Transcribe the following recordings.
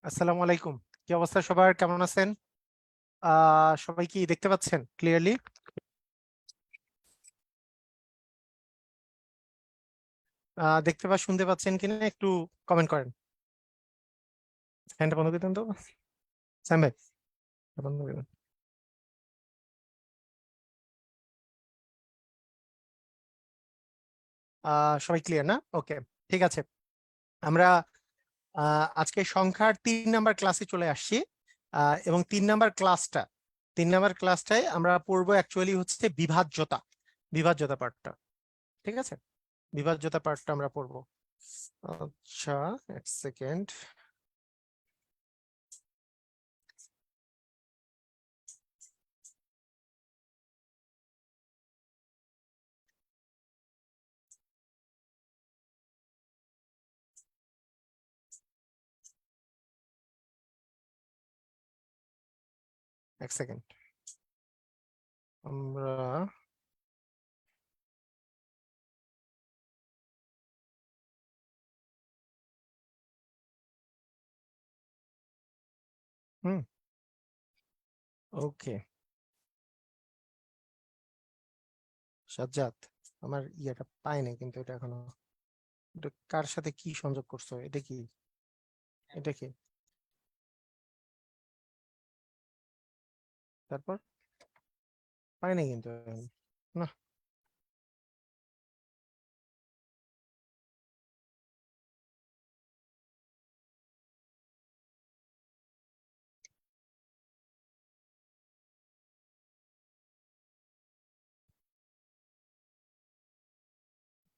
আসসালামু আলাইকুম। কি অবস্থা সবার, কেমন আছেন? সবাই কি দেখতে পাচ্ছেন ক্লিয়ারলি? দেখতে বা শুনতে পাচ্ছেন কিনা একটু কমেন্ট করেন। ফ্যানটা বন্ধ করে দেন তো, স্যাম ভাই, বন্ধ করে দেন। সবাই ক্লিয়ার না? ওকে, ঠিক আছে। আমরা আজকে সংখ্যার 3 নাম্বার ক্লাসে চলে আসছি। এবং 3 নাম্বার ক্লাসটায় আমরা পড়বো অ্যাকচুয়ালি হচ্ছে বিভাজ্যতা। বিভাজ্যতা পার্টটা, ঠিক আছে। বিভাজ্যতা পার্টটা আমরা পড়বো। আচ্ছা, এক সেকেন্ড। এক সেকেন্ড। আমরা হুম, ওকে। সাজ্জাদ, আমার ইয়েটা পায় না কিন্তু এটা এখনো। এটা কার সাথে কি সংযোগ করছো? এটা কি? এটা কি? তারপর পায় না কিন্তু এখনো। না।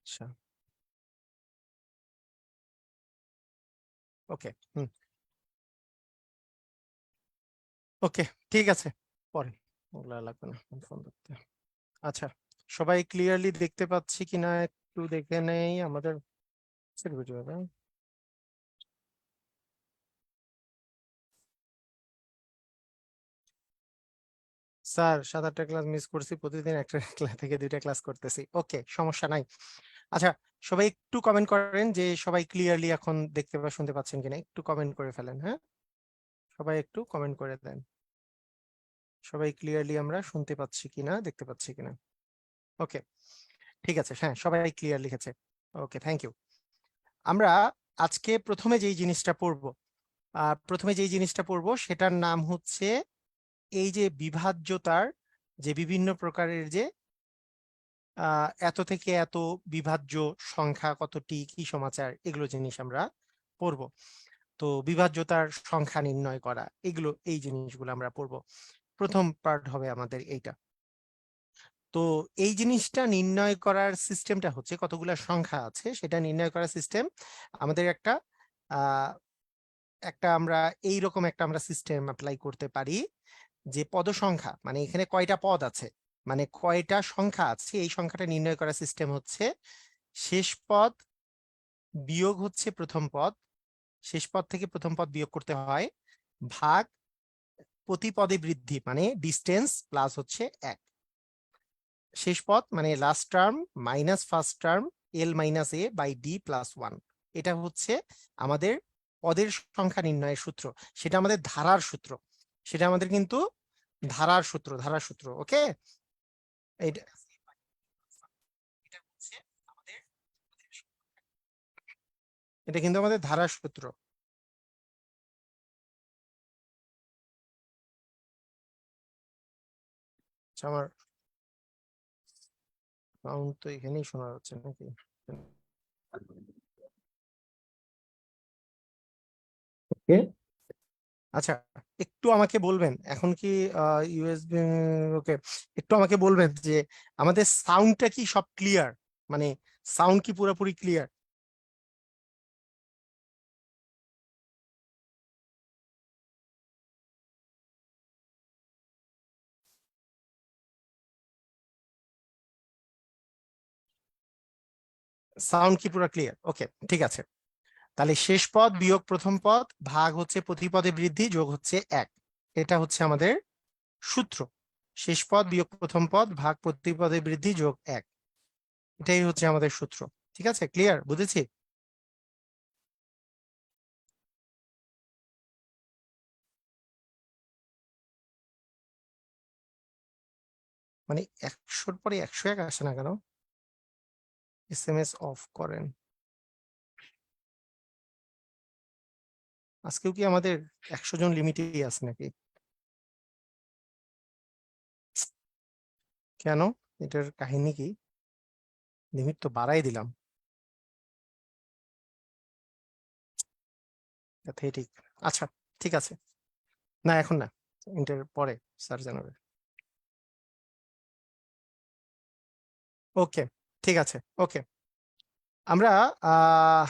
আচ্ছা, ওকে। হুম, ওকে, ঠিক আছে। পরে ওগুলা লাগবে না, ফোন করতে। আচ্ছা, সবাই ক্লিয়ারলি দেখতে পাচ্ছি কিনা একটু দেখে নেই আমাদের ভিডিও। স্যার, 7-8টা ক্লাস মিস করছি, প্রতিদিন একটা ক্লাস থেকে 2টা ক্লাস করতেছি। ওকে, সমস্যা নাই। আচ্ছা, সবাই একটু কমেন্ট করেন যে সবাই ক্লিয়ারলি এখন দেখতে বা শুনতে পাচ্ছেন কিনা, একটু কমেন্ট করে ফেলেন, হ্যাঁ। সবাই একটু কমেন্ট করে দেন। সবাই ক্লিয়ারলি আমরা শুনতে পাচ্ছি কিনা, দেখতে পাচ্ছি কিনা। ওকে, ঠিক আছে। হ্যাঁ, সবাই ক্লিয়ার লিখেছে। ওকে, থ্যাংক ইউ। আমরা আজকে প্রথমে যেই জিনিসটা পড়বো সেটার নাম হচ্ছে এই যে বিভাজ্যতার যে বিভিন্ন প্রকারের যে এত থেকে এত বিভাজ্য সংখ্যা কতটি, কি সমাচার, এগুলো জিনিস আমরা পড়বো। তো বিভাজ্যতার সংখ্যা নির্ণয় করা, এগুলো এই জিনিসগুলো আমরা পড়বো। প্রথম পার্ট হবে আমাদের এইটা। তো এই জিনিসটা নির্ণয় করার সিস্টেমটা হচ্ছে, কতগুলা সংখ্যা আছে সেটা নির্ণয় করার সিস্টেম আমাদের আহ আমরা এইরকম একটা আমরা সিস্টেম অ্যাপ্লাই করতে পারি। যে পদ সংখ্যা মানে এখানে কয়টা পদ আছে, মানে কয়টা সংখ্যা আছে, এই সংখ্যাটা নির্ণয় করার সিস্টেম হচ্ছে শেষ পদ বিয়োগ হচ্ছে প্রথম পদ। শেষ পদ থেকে প্রথম পদ বিয়োগ করতে হয়, ভাগ প্রতি পদে বৃদ্ধি মানে ডিস্টেন্স প্লাস হচ্ছে 1। শেষ পদ মানে last term minus first term L - A/D+1। এটা হচ্ছে আমাদের পদের সংখ্যা নির্ণয়ের সূত্র। সেটা আমাদের ধারার সূত্র। সেটা আমাদের কিন্তু ধারার সূত্র। ওকে, এটা এটা হচ্ছে আমাদের এটা কিন্তু আমাদের ধারার সূত্র। আচ্ছা, আমার সাউন্ড তো এখানেই শোনা যাচ্ছে নাকি? ওকে, আচ্ছা, একটু আমাকে বলবেন এখন কি ইউএসবি? ওকে, একটু আমাকে বলবেন যে আমাদের সাউন্ডটা কি সব ক্লিয়ার, মানে সাউন্ড কি পুরোপুরি ক্লিয়ার? সাউন্ড কি পুরো ক্লিয়ার? ওকে, ঠিক আছে। তাহলে শেষ পদ বিয়োগ প্রথম পদ ভাগ হচ্ছে প্রতি পদে বৃদ্ধি যোগ হচ্ছে 1। এটা হচ্ছে আমাদের সূত্র। শেষ পদ বিয়োগ প্রথম পদ ভাগ প্রতি পদে বৃদ্ধি যোগ 1, এটাই হচ্ছে আমাদের সূত্র। ঠিক আছে, ক্লিয়ার, বুঝেছি। মানে 100-র পরে 101 আসে না কেন? SMS অফ করেন। আজকেও কি আমাদের 100 জন লিমিটেই আছে নাকি? কেন? এটার কাহিনী কি? লিমিট তো বাড়াই দিলাম। ঠিক। আচ্ছা, ঠিক আছে। না, এখন না, ইন্টার পরে স্যার জানাবে। ওকে, ঠিক আছে। ওকে, আমরা আহ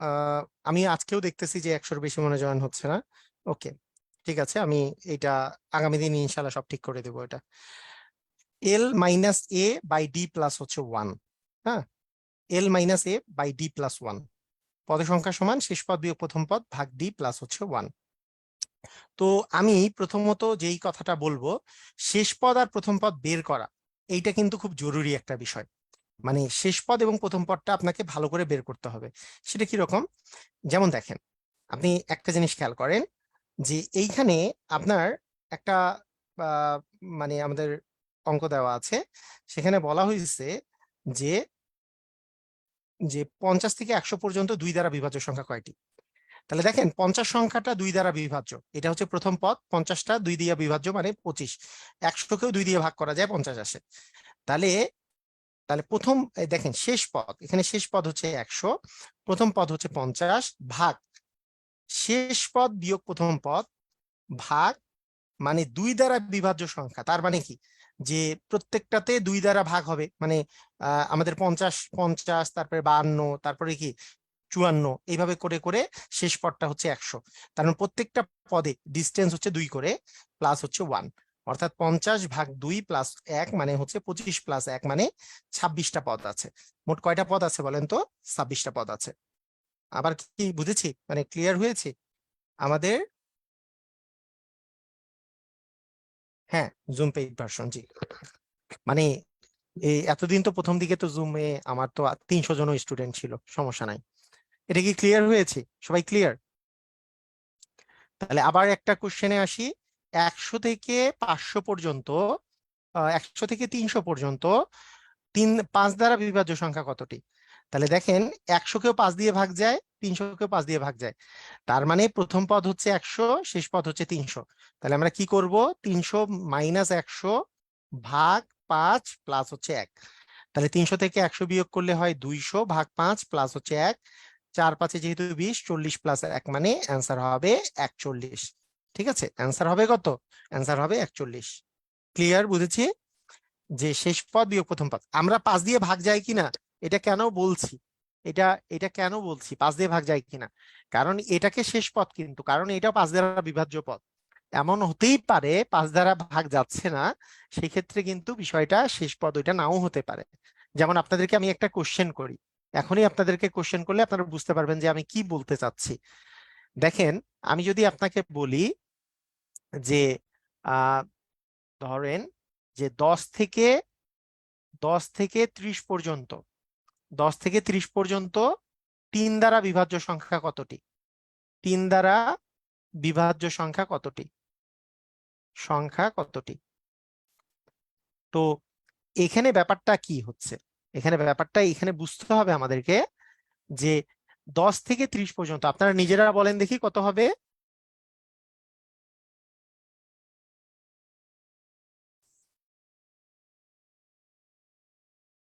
আহ, আমি আজকেও দেখতেছি যে 100-র বেশি মনে জয়েন হচ্ছে না। ওকে, ঠিক আছে, আমি এটা আগামী দিন ইনশাল্লাহ সব ঠিক করে দেবো। এটা L-A/D প্লাস হচ্ছে 1। হ্যাঁ, L-A/D+1 পদের সংখ্যা সমান শেষ পদ বিয়োগ প্রথম পদ ভাগ D প্লাস হচ্ছে 1। তো আমি প্রথমত যেই কথাটা বলবো, শেষ পদ আর প্রথম পদ বের করা, এইটা কিন্তু খুব জরুরি একটা বিষয়। মানে শেষ পদ এবং প্রথম পদটা আপনাকে ভালো করে বের করতে হবে। সেটা কি রকম? যেমন দেখেন, আপনি একটা জিনিস খেয়াল করেন যে এইখানে আপনার একটা আহ, মানে আমাদের অঙ্ক দেওয়া আছে, সেখানে বলা হয়েছে যে যে 50 থেকে 100 পর্যন্ত 2 দ্বারা বিভাজ্য সংখ্যা কয়টি। তাহলে দেখেন, 50 সংখ্যাটা 2 দ্বারা বিভাজ্য, এটা হচ্ছে প্রথম পদ। 50টা 2 দিয়ে বিভাজ্য মানে 25। 100কেও 2 দিয়ে ভাগ করা যায়, 50 আসে। তাহলে তাহলে প্রথম দেখেন শেষ পদ, এখানে শেষ পদ হচ্ছে 100, প্রথম পদ হচ্ছে 50 ভাগ শেষ পদ বিয়োগ প্রথম পদ ভাগ, মানে 2 দ্বারা বিভাজ্য সংখ্যা। তার মানে কি, যে প্রত্যেকটাতে 2 দ্বারা ভাগ হবে। মানে আমাদের 50 50, তারপরে 52, তারপরে কি 54, এইভাবে করে করে শেষ পদটা হচ্ছে 100। তার মানে প্রত্যেকটা পদে ডিস্টেন্স হচ্ছে 2 করে, প্লাস হচ্ছে 1। অর্থাৎ 50/2 প্লাস 1 মানে হচ্ছে 25 প্লাস 1 মানে 26টা পদ আছে। মোট কয়টা পদ আছে বলেন তো? 26টা পদ আছে। আবার কি বুঝেছি, মানে ক্লিয়ার হয়েছে আমাদের? হ্যাঁ, জুম পেইড ভার্সন, জি। মানে এই এতদিন তো প্রথম দিকে তো জুমে আমার তো 300 জন স্টুডেন্ট ছিল, সমস্যা নাই। এটা কি ক্লিয়ার হয়েছে? সবাই ক্লিয়ার? তাহলে আবার একটা কোশ্চেনে আসি। 100 থেকে 500 পর্যন্ত, 100 থেকে 300 পর্যন্ত 5 দ্বারা বিভাজ্য সংখ্যা কতটি? তাহলে দেখেন, 100কেও 5 দিয়ে ভাগ যায়, 300কেও 5 দিয়ে ভাগ যায়। তার মানে প্রথম পদ হচ্ছে 100, শেষ পদ হচ্ছে 300। তাহলে আমরা কি করব? 300 মাইনাস 100 ভাগ 5 প্লাস হচ্ছে 1। তাহলে 300 থেকে 100 বিয়োগ করলে হয় 200 ভাগ 5 প্লাস হচ্ছে 1। 4 5 যেহেতু 20, 40 প্লাস 1 মানে অ্যান্সার হবে 41। ঠিক আছে, অ্যান্সার হবে কত? অ্যান্সার হবে 41। ক্লিয়ার? বুঝেছি যে শেষ পদ বিয়োগ প্রথম পদ আমরা 5 দিয়ে ভাগ যায় কিনা, এটা কেন বলছি, এটা এটা কেন বলছি 5 দিয়ে ভাগ যায় কিনা? কারণ এটাকে শেষ পদ, কিন্তু কারণ এটা 5 দ্বারা বিভাজ্য পদ। এমন হতেই পারে 5 দ্বারা ভাগ যাচ্ছে না, সেক্ষেত্রে কিন্তু বিষয়টা শেষ পদ ওইটা নাও হতে পারে। যেমন আপনাদেরকে আমি একটা কোশ্চেন করি, এখনই আপনাদেরকে কোশ্চেন করলে আপনারা বুঝতে পারবেন যে আমি কি বলতে চাচ্ছি। দেখেন, আমি যদি আপনাকে বলি যে আহ ধরেন যে 10 থেকে 30 পর্যন্ত, 10 থেকে 30 পর্যন্ত 3 দ্বারা বিভাজ্য সংখ্যা কতটি? 3 দ্বারা বিভাজ্য সংখ্যা কতটি? সংখ্যা কতটি? তো এখানে ব্যাপারটা কি হচ্ছে, এখানে ব্যাপারটা এখানে বুঝতে হবে আমাদেরকে যে 10 থেকে 30 পর্যন্ত আপনারা নিজেরা বলেন দেখি কত হবে?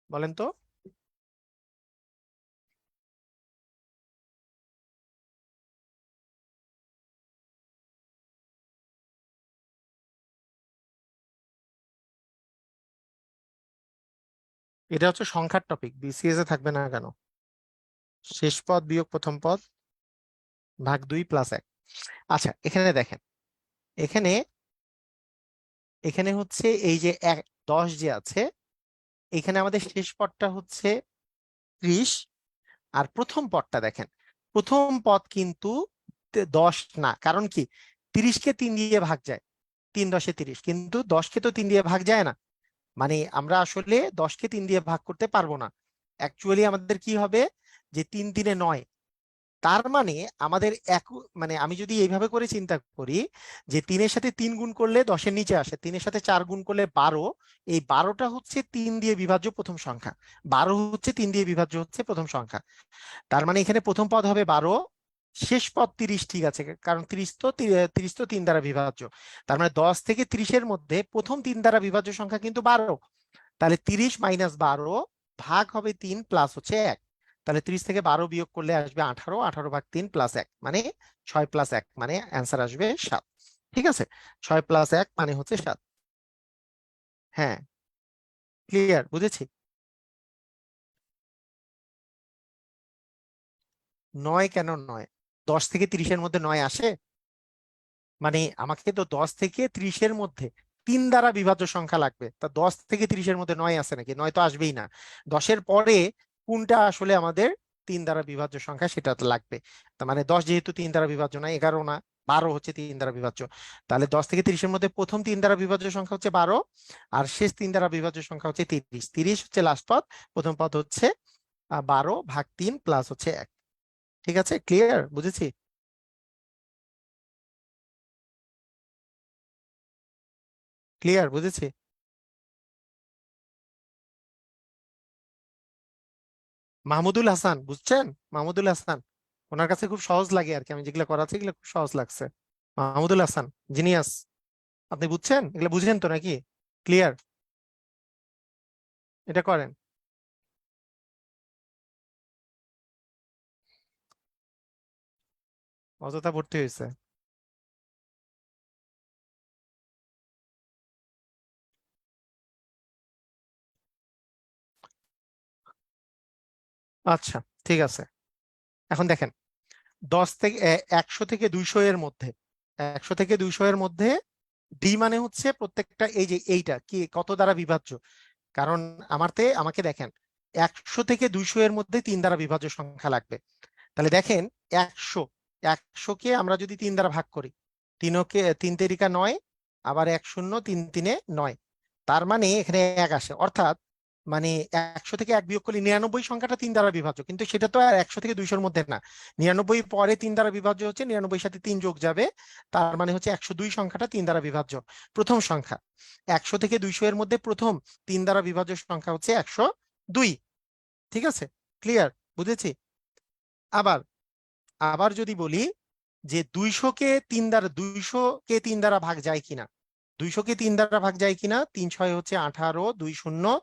বলেন তো। এটা হচ্ছে সংখ্যার টপিক, বিসিএস এ থাকবে না কেন? শেষ পদ বিয়োগ প্রথম পদ ভাগ 2 প্লাস 1। আচ্ছা, এখানে দেখেন, এখানে এখানে হচ্ছে এই যে 10 যে আছে, এখানে আমাদের শেষ পদটা হচ্ছে 30। আর প্রথম পদটা দেখেন, প্রথম পদ কিন্তু 10 না, কারণ কি 30কে 3 দিয়ে ভাগ যায়, 3×10 = 30, কিন্তু 10কে তো 3 দিয়ে ভাগ যায় না। মানে আমরা আসলে 10কে 3 দিয়ে ভাগ করতে পারবো না। অ্যাকচুয়ালি আমাদের কি হবে, যে 3 3 9, তার মানে আমাদের মানে আমি যদি এইভাবে করে চিন্তা করি যে 3-এর সাথে 3 গুণ করলে 10-এর নিচে আসে, 3-এর সাথে 4 গুণ করলে 12, এই 12টা হচ্ছে 3 দিয়ে বিভাজ্য প্রথম সংখ্যা। 12 হচ্ছে 3 দিয়ে বিভাজ্য হচ্ছে প্রথম সংখ্যা। তার মানে এখানে প্রথম পদ হবে 12, শেষ পদ 30, ঠিক আছে, কারণ 30 তো 3 দ্বারা বিভাজ্য। তার মানে 10 থেকে 30-এর মধ্যে প্রথম 3 দ্বারা বিভাজ্য সংখ্যা কিন্তু 12। তাহলে 30 মাইনাস 12 ভাগ হবে 3 প্লাস হচ্ছে 1। তাহলে 30 থেকে 12 বিয়োগ করলে আসবে 18, 18 ভাগ 3 প্লাস 1 মানে 6 প্লাস 1 মানে অ্যান্সার আসবে 7। ঠিক আছে, 6 প্লাস 1 মানে হচ্ছে 7। হ্যাঁ, ক্লিয়ার, বুঝেছি। 9 কেন 9? 10 থেকে 30-এর মধ্যে 9 আসে? মানে আমাকে তো 10 থেকে 30-এর মধ্যে 3 দ্বারা বিভাজ্য সংখ্যা লাগবে, তা 10 থেকে 30-এর মধ্যে 9 আছে নাকি? 9 তো আসবেই না। 10-এর পরে কোনটা আসলে আমাদের 3 দ্বারা বিভাজ্য সংখ্যা সেটা তো লাগবে। তার মানে 10 যেহেতু 3 দ্বারা বিভাজ্য না, 11 না, 12 হচ্ছে 3 দ্বারা বিভাজ্য। তাহলে 10 থেকে 30-এর মধ্যে প্রথম 3 দ্বারা বিভাজ্য সংখ্যা হচ্ছে 12, আর শেষ 3 দ্বারা বিভাজ্য সংখ্যা হচ্ছে 30। 30 হচ্ছে লাস্ট পদ, প্রথম পদ হচ্ছে 12 ভাগ 3 প্লাস হচ্ছে 1। ঠিক আছে, ক্লিয়ার, বুঝেছি। ক্লিয়ার, বুঝেছি। মাহমুদুল হাসান, বুঝছেন? মাহমুদুল হাসান, ওনার কাছে খুব সহজ লাগে আর কি, আমি যেগুলো করাচ্ছি এগুলো খুব সহজ লাগছে। মাহমুদুল হাসান, জিনিয়াস। আপনি বুঝছেন, এগুলো বুঝেন তো নাকি? ক্লিয়ার, এটা করেন। অযথা ভর্তি হয়েছে। আচ্ছা, ঠিক আছে। এখন দেখেন, 100 থেকে 200 এর মধ্যে, 100 থেকে 200 এর মধ্যে ডি মানে হচ্ছে প্রত্যেকটা, এই যে এইটা কি কত দ্বারা বিভাজ্য। কারণ আমাকে দেখেন, 100 থেকে 200 এর মধ্যে 3 দ্বারা বিভাজ্য সংখ্যা লাগবে। তাহলে দেখেন, 100, 100-কে আমরা যদি 3 দ্বারা ভাগ করি, 3 তিরিকা 9, আবার 1 শূন্য 3 তিনে 9, তার মানে এখানে 1 আসে, অর্থাৎ মানে 100 থেকে 1 বিয়োগ করলে 99 সংখ্যাটা 3 দ্বারা বিভাজ্য, কিন্তু সেটা তো আর 100 থেকে 200-র মধ্যে না। 99 পরে 3 দ্বারা বিভাজ্য হচ্ছে, 99 সাথে 3 যোগ যাবে, তার মানে হচ্ছে 102 সংখ্যাটা 3 দ্বারা বিভাজ্য প্রথম সংখ্যা। 100 থেকে 200 এর মধ্যে প্রথম 3 দ্বারা বিভাজ্য সংখ্যা হচ্ছে 102। ঠিক আছে, ক্লিয়ার, বুঝেছি। আবার আবার যদি বলি যে 200-কে 3 দ্বারা ভাগ যায় কিনা, 200-কে 3 দ্বারা ভাগ যায় কিনা, 3 6 হচ্ছে 18, 2 0,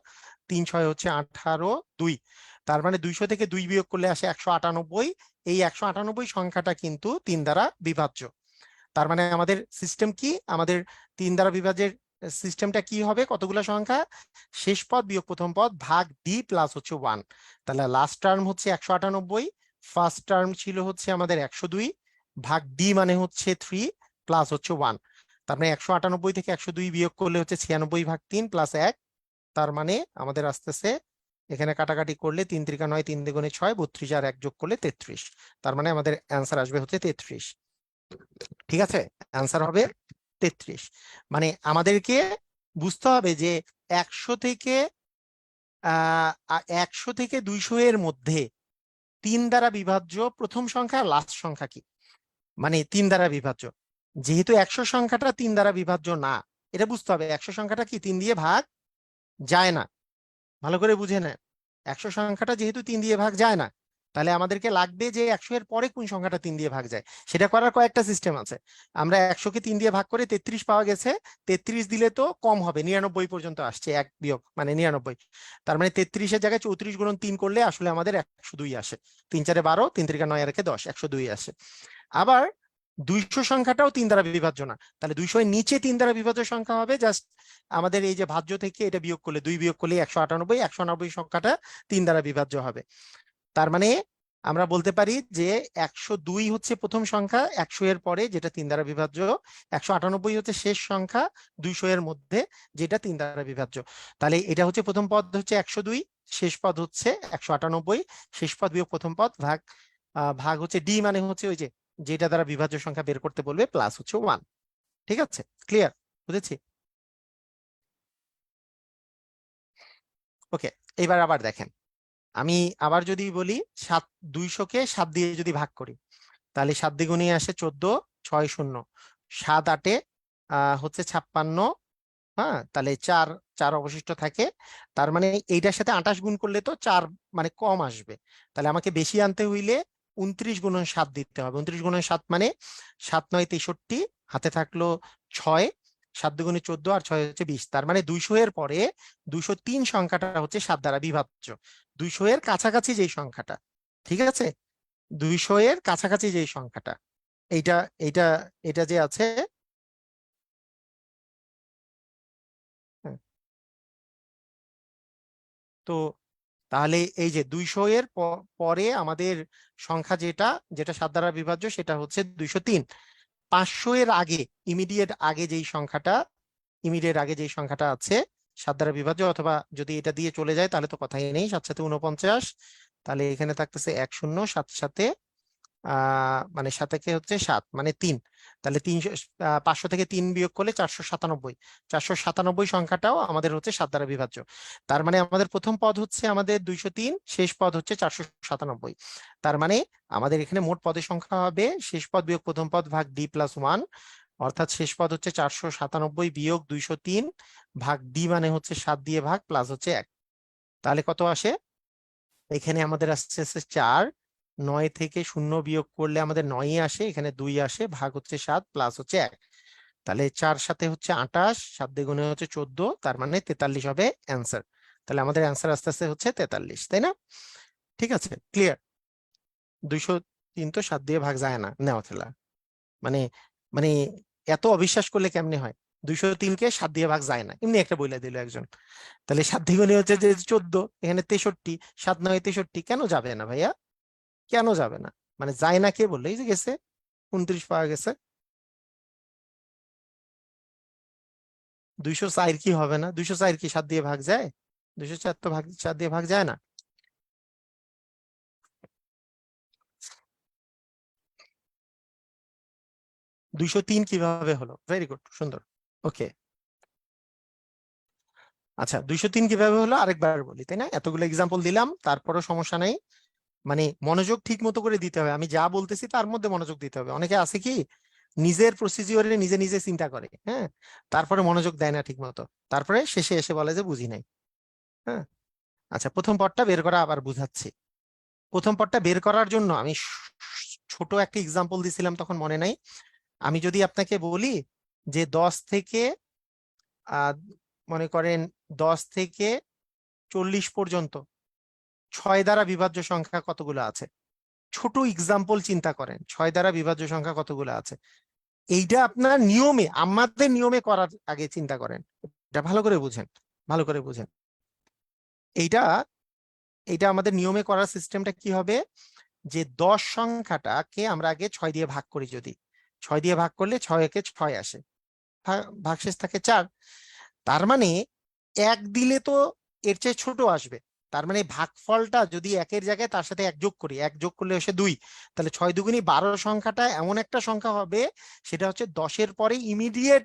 3 6 হচ্ছে 18, 2। তার মানে 200 থেকে 2 বিয়োগ করলে আসে 198। এই 198 সংখ্যাটা কিন্তু 3 দ্বারা বিভাজ্য। তার মানে আমাদের সিস্টেম কি, আমাদের 3 দ্বারা বিভাজ্যের সিস্টেমটা কি হবে, কতগুলো সংখ্যা, শেষ পদ বিয়োগ প্রথম পদ ভাগ ডি প্লাস হচ্ছে 1। তাহলে লাস্ট টার্ম হচ্ছে 198, ফার্স্ট টার্ম ছিল হচ্ছে আমাদের 102, ভাগ ডি মানে হচ্ছে 3 প্লাস হচ্ছে 1। তার মানে 198 থেকে 102 বিয়োগ করলে হচ্ছে 96 ভাগ 3 প্লাস 1। তার মানে আমাদের আসতেছে, এখানে কাটাকাটি করলে 3 তিরিকা 9, 3 দুগুণে 6, 32 আর 1 যোগ করলে 33। তার মানে আমাদের অ্যান্সার আসবে হচ্ছে 33। ঠিক আছে, অ্যান্সার হবে 33। মানে আমাদেরকে বুঝতে হবে যে 100 থেকে 200 এর মধ্যে 3 দ্বারা বিভাজ্য প্রথম সংখ্যা লাস্ট সংখ্যা কি, মানে 3 দ্বারা বিভাজ্য। যেহেতু 100 সংখ্যাটা 3 দ্বারা বিভাজ্য না, এটা বুঝতে হবে 100 সংখ্যাটা কি 3 দিয়ে ভাগ যায় না। ভালো করে বুঝে নেন, 100 সংখ্যাটা যেহেতু 3 দিয়ে ভাগ যায় না, তাহলে আমাদেরকে লাগবে যে 100 এর পরে কোন সংখ্যাটা 3 দিয়ে ভাগ যায়। সেটা করার কয়েকটা সিস্টেম আছে। আমরা 100-কে 3 দিয়ে ভাগ করে 33 পাওয়া গেছে, 33 দিলে তো কম হবে, 99 পর্যন্ত আসছে, 1 বিয়োগ মানে 99। তার মানে 33-এর জায়গায় 34 গুণন 3 করলে আসলে আমাদের 102 আসে। 3 4 12, 3 তিরিকা 9 আর 1 10, 102 আসে। আবার 200 সংখ্যাটাও 3 দ্বারা বিভাজ্য না, তাহলে 200 এর নিচে 3 দ্বারা বিভাজ্য সংখ্যা হবে জাস্ট আমাদের এই যে ভাজ্য থেকে এটা বিয়োগ করলে, 2 বিয়োগ করলে 198, 190 সংখ্যাটা 3 দ্বারা বিভাজ্য হবে। তার মানে আমরা বলতে পারি যে 102 হচ্ছে প্রথম সংখ্যা 100 এর পরে যেটা 3 দ্বারা বিভাজ্য, 198 হচ্ছে শেষ সংখ্যা 200 এর মধ্যে যেটা 3 দ্বারা বিভাজ্য। তাহলে এটা হচ্ছে প্রথম পদ হচ্ছে 102, শেষ পদ হচ্ছে 198, শেষ পদ বিয়োগ প্রথম পদ ভাগ ভাগ হচ্ছে ডি মানে হচ্ছে ওই যে যেটা দ্বারা বিভাজ্য সংখ্যা বের করতে বলবে প্লাস হচ্ছে 1। ঠিক আছে, ক্লিয়ার, বুঝেছি। ওকে, এবার আবার দেখেন, আমি আবার যদি বলি 200-কে 7 দিয়ে যদি ভাগ করি, তাহলে 7 দ্বিগুণে আসে 14, 6 শূন্য, 7 8-এ হচ্ছে 56। হ্যাঁ, তাহলে 4 4 অবশিষ্ট থাকে। তার মানে এইটার সাথে 28 গুণ করলে তো 4 মানে কম আসবে, তাহলে আমাকে বেশি আনতে হইলে 29 গুণন 7 দিতে হবে। 29 গুণন 7 মানে 7 9 63, হাতে থাকলো 6, 7 দুগুণে 14 আর 6 হচ্ছে 20। তার মানে 200 এর পরে 203 সংখ্যাটা হচ্ছে 7 দ্বারা বিভাজ্য। 200 এর কাছাকাছি যেই সংখ্যাটা, ঠিক আছে, 200 এর কাছাকাছি যেই সংখ্যাটা, এইটা এইটা এটা যে আছে। হ্যাঁ, তো তাহলে এই যে 200 এর পরে আমাদের সংখ্যা যেটা যেটা 7 দ্বারা বিভাজ্য সেটা হচ্ছে 203। 500 এর আগে, ইমিডিয়েট আগে যেই সংখ্যাটা, ইমিডিয়েট আগে যেই সংখ্যাটা আছে 7 দ্বারা বিভাজ্য, অথবা যদি এটা দিয়ে চলে যায় তাহলে তো কথাই নেই, 7 সাথে 49, তাহলে এখানে থাকতেছে 1 শূন্য, 7 সাথে মানে 7 থেকে হচ্ছে 7 মানে 3, তাহলে 300, 500 থেকে 3 বিয়োগ করলে 497। 497 সংখ্যাটাও আমাদের হচ্ছে 7 দ্বারা বিভাজ্য। তার মানে আমাদের প্রথম পদ হচ্ছে আমাদের 203, শেষ পদ হচ্ছে 497। তার মানে আমাদের এখানে মোট পদের সংখ্যা হবে শেষ পদ বিয়োগ প্রথম পদ ভাগ ডি প্লাস 1, অর্থাৎ শেষ পদ হচ্ছে 497 বিয়োগ 203 ভাগ ডি মানে হচ্ছে 7 দিয়ে ভাগ প্লাস হচ্ছে 1। তাহলে কত আসে? এখানে আমাদের আসছে 4, 9 থেকে 0 বিয়োগ করলে আমাদের 9 আসে, এখানে 2 আসে, ভাগ হচ্ছে 7 প্লাস হচ্ছে 1। তাহলে 4 সাথে হচ্ছে 28, 7 দ্বিগুণে হচ্ছে 14, তার মানে 43 হবে অ্যান্সার। তাহলে আমাদের অ্যান্সার আস্তে আস্তে হচ্ছে 43, তাই না? ঠিক আছে, ক্লিয়ার। 203 তো 7 দিয়ে ভাগ যায় না, নেওয়া খেলা মানে, মানে এত অবিশ্বাস করলে কেমনে হয়? 203-কে 7 দিয়ে ভাগ যায় না, এমনি একটা বইলা দিল একজন। তাহলে 7 দ্বিগুণে হচ্ছে যে 14, এখানে 63, 7 9 63, কেন যাবে না ভাইয়া? কেন যাবে না? মানে যায় না কে বললো? এই যে গেছে, 29 পাওয়া গেছে। 204 কি হবে না? 204 কি 7 দিয়ে ভাগ যায়? 204 তো 7 দিয়ে ভাগ যায় না। 203 কিভাবে হলো? ভেরি গুড, সুন্দর। ওকে, আচ্ছা 203 কিভাবে হলো আরেকবার বলি, তাই না? এতগুলো এক্সাম্পল দিলাম, তারপরও সমস্যা নাই। মানে মনোযোগ ঠিক মতো করে দিতে হবে, আমি যা বলতেছি তার মধ্যে মনোযোগ দিতে হবে। অনেকে আছে কি নিজের প্রসিজিওরে নিজে নিজে চিন্তা করে, হ্যাঁ, তারপরে মনোযোগ দেয় না ঠিক মতো, তারপরে শেষে এসে বলে যে বুঝি নাই। হ্যাঁ, আচ্ছা প্রথম পদটা বের করা আবার বুঝাচ্ছি। প্রথম পদটা বের করার জন্য আমি ছোট একটা এক্সাম্পল দিছিলাম, তখন মনে নাই। আমি যদি আপনাকে বলি যে 10 থেকে আহ মনে করেন 10 থেকে 40 পর্যন্ত 6 দ্বারা বিভাজ্য সংখ্যা কতগুলো আছে? ছোট এক্সাম্পল চিন্তা করেন, 6 দ্বারা বিভাজ্য সংখ্যা কতগুলো আছে। এইটা আপনার নিয়মে, আমাদের নিয়মে করার আগে চিন্তা করেন, এটা ভালো করে বুঝেন, ভালো করে বুঝেন। এইটা এইটা আমাদের নিয়মে করার সিস্টেমটা কি হবে, যে 10 সংখ্যাটাকে আমরা আগে 6 দিয়ে ভাগ করি। যদি 6 দিয়ে ভাগ করলে 6 একে 6 আসে, ভাগশেষ থাকে 4। তার মানে 1 দিলে তো এর চেয়ে ছোট আসবে। তার মানে ভাগফলটা যদি 1-এর জায়গায় তার সাথে 1 যোগ করি, 1 যোগ করলে আসে 2, তাহলে 6 দুগুণী 12 সংখ্যাটা এমন একটা সংখ্যা হবে, সেটা হচ্ছে 10-এর পরে ইমিডিয়েট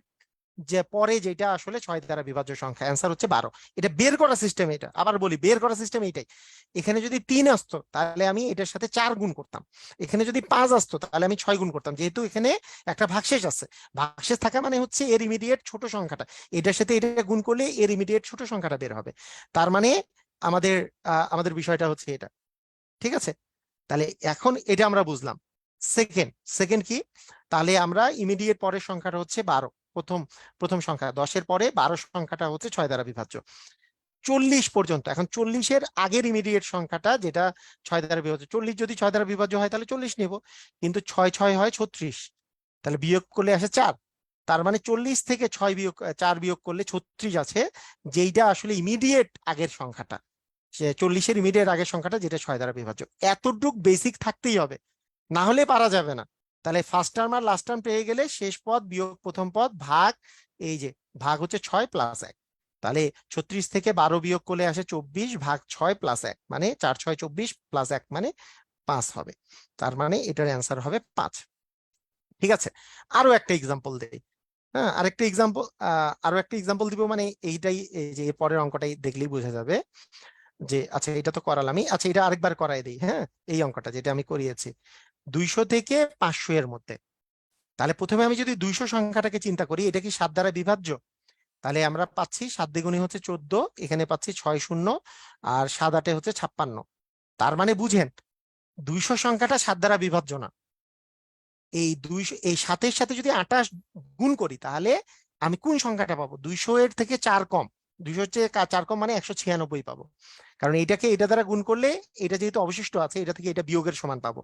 যে পরে যেটা আসলে 6 দ্বারা বিভাজ্য সংখ্যা, অ্যান্সার হচ্ছে 12। এটা বের করার সিস্টেম, এটা আবার বলি বের করার সিস্টেম এইটাই। এখানে যদি 3 আসতো তাহলে আমি এটার সাথে 4 গুণ করতাম, এখানে যদি 5 আসতো তাহলে আমি 6 গুণ করতাম, যেহেতু এখানে একটা ভাগশেষ আছে। ভাগশেষ থাকা মানে হচ্ছে এর ইমিডিয়েট ছোট সংখ্যাটা, এটার সাথে এটা গুণ করলে এর ইমিডিয়েট ছোট সংখ্যাটা বের হবে। তার মানে আমাদের আমাদের বিষয়টা হচ্ছে এটা, ঠিক আছে? তাহলে এখন এটা আমরা বুঝলাম। সেকেন্ড সেকেন্ড কি? তাহলে আমরা ইমিডিয়েট পরের সংখ্যাটা হচ্ছে 12। প্রথম প্রথম সংখ্যা 10-এর পরে 12 সংখ্যাটা হচ্ছে 6 দ্বারা বিভাজ্য। 40 পর্যন্ত, এখন 40-এর আগের ইমিডিয়েট সংখ্যাটা যেটা 6 দ্বারা বিভাজ্য, 40 যদি 6 দ্বারা বিভাজ্য হয় তাহলে 40 নিব, কিন্তু 6 6 হয় 36, তাহলে বিয়োগ করলে আসে 4। তার মানে 40 থেকে 6 বিয়োগ 4 বিয়োগ করলে 36 আছে, যেইটা আসলে ইমিডিয়েট আগের সংখ্যাটা, সে 40-এর ইমিডিয়েট আগের সংখ্যাটা যেটা 6 দ্বারা বিভাজ্য। এতটুক বেসিক থাকতেই হবে, না হলে পারা যাবে না। তাহলে ফার্স্ট টার্ম আর লাস্ট টার্ম পেয়ে গেলে শেষ পদ বিয়োগ প্রথম পদ ভাগ, এই যে ভাগ হচ্ছে 6 প্লাস 1। তাহলে 36 থেকে 12 বিয়োগ করলে আসে 24 ভাগ 6 প্লাস 1, মানে 4 6 24 প্লাস 1 মানে 5 হবে। তার মানে এটার অ্যান্সার হবে 5। ঠিক আছে, আরো একটা এক্সাম্পল দেই। হ্যাঁ, আরেকটা এক্সাম্পল, আরো একটা এক্সাম্পল দিব, মানে এইটাই, এই যে পরের অঙ্কটাই দেখলেই বোঝা যাবে। যে আচ্ছা এটা তো করালামই, আচ্ছা এটা আরেকবার করাই দিই, হ্যাঁ এই অঙ্কটা যেটা আমি করিয়েছি 200 থেকে 500 এর মধ্যে। তাহলে প্রথমে আমি যদি 200 সংখ্যাটাকে চিন্তা করি, এটা কি 7 দ্বারা বিভাজ্য? তাহলে আমরা পাচ্ছি 7 দ্বিগুণী হচ্ছে 14, এখানে পাচ্ছি 6 শূন্য, আর 7 8 হচ্ছে 56। তার মানে বুঝেন 200 সংখ্যাটা 7 দ্বারা বিভাজ্য না। এই 200, এই 7-এর সাথে যদি 28 গুণ করি তাহলে আমি কোন সংখ্যাটা পাবো? 200 এর থেকে 4 কম, 200 হচ্ছে 4 কম মানে 196 পাবো। কারণ এইটাকে এটা দ্বারা গুণ করলে এটা যেহেতু অবশিষ্ট আছে, এটা থেকে এটা বিয়োগের সমান পাবো।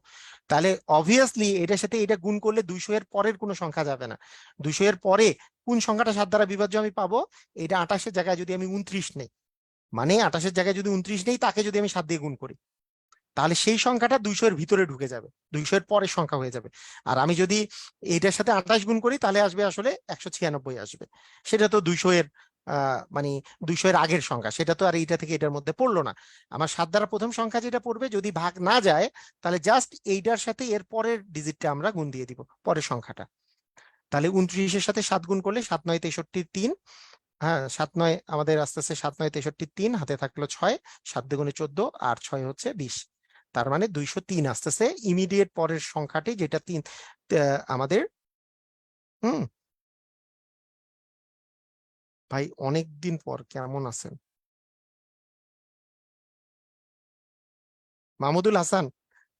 তাহলে অবভিয়াসলি এটার সাথে এটা গুণ করলে 200 এর পরের কোনো সংখ্যা যাবে না। 200 এর পরে কোন সংখ্যাটা 7 দ্বারা বিভাজ্য আমি পাবো? এটা 28-এর জায়গায় যদি আমি 29 নেই, মানে 28-এর জায়গায় যদি 29 নেই, তাকে যদি আমি 7 দিয়ে গুণ করি, তাহলে সেই সংখ্যাটা 200 এর ভিতরে ঢুকে যাবে, 200 এর পরের সংখ্যা হয়ে যাবে। আর আমি যদি এটার সাথে 28 গুণ করি তাহলে আসবে আসলে 196 আসবে। সেটা তো 200 এর মানে 200 এর আগের সংখ্যা, সেটা তো আর এইটা থেকে এটার মধ্যে পড়লো না। আমার 7 দ্বারা প্রথম সংখ্যা যেটা পড়বে, যদি ভাগ না যায় তাহলে জাস্ট এইটার সাথে এর পরের ডিজিটটা আমরা গুণ দিয়ে দিব, পরের সংখ্যাটা। তাহলে 29-এর সাথে 7 গুণ করলে 7 9 63 3। হ্যাঁ 7 9 আমাদের আস্তে আস্তে 7 9 63 3, হাতে থাকলো 6, 7 দুগুণে 14, আর 6 হচ্ছে 20। তার মানে 203 আসতেছে ইমিডিয়েট পরের সংখ্যাটি, যেটা 3 আমাদের। হুম। ভাই অনেক দিন পর, কেমন আছেন? মাহমুদুল হাসান,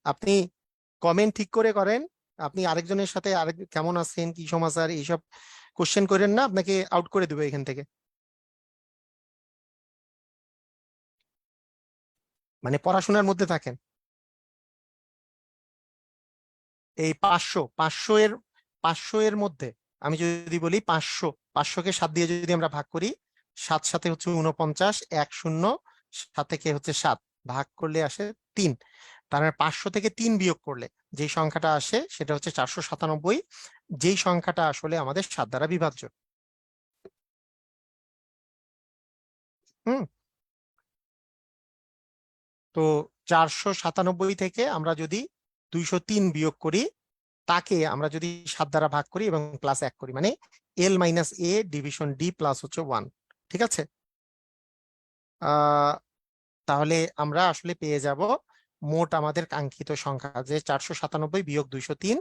আপনি কমেন্ট ঠিক করে করেন। আপনি আরেকজনের সাথে আরেক কেমন আছেন কি সমাচার এইসব কোশ্চেন করেন না, আপনাকে আউট করে দেবো এখান থেকে। মানে পড়াশোনার মধ্যে থাকেন। এই 500, 500 এর মধ্যে আমি যদি বলি 500, 500-কে 7 দিয়ে যদি আমরা ভাগ করি, 7 সাথে হচ্ছে 49, 1 শূন্য, 7 থেকে হচ্ছে 7, ভাগ করলে আসে 3। তার মানে 500 থেকে 3 বিয়োগ করলে যে সংখ্যাটা আসে সেটা হচ্ছে 497, যেই সংখ্যাটা আসলে আমাদের 7 দ্বারা বিভাজ্য। হুম। তো 497 থেকে আমরা যদি 203 বিয়োগ করি, তাকে আমরা যদি 7 দ্বারা ভাগ করি এবং প্লাস 1 করি, মানে L - A division D plus হচ্ছে 1। ঠিক আছে। আহ তাহলে আমরা আসলে পেয়ে যাব মোট আমাদের কাঙ্ক্ষিত সংখ্যা, যে 497 বিয়োগ 203,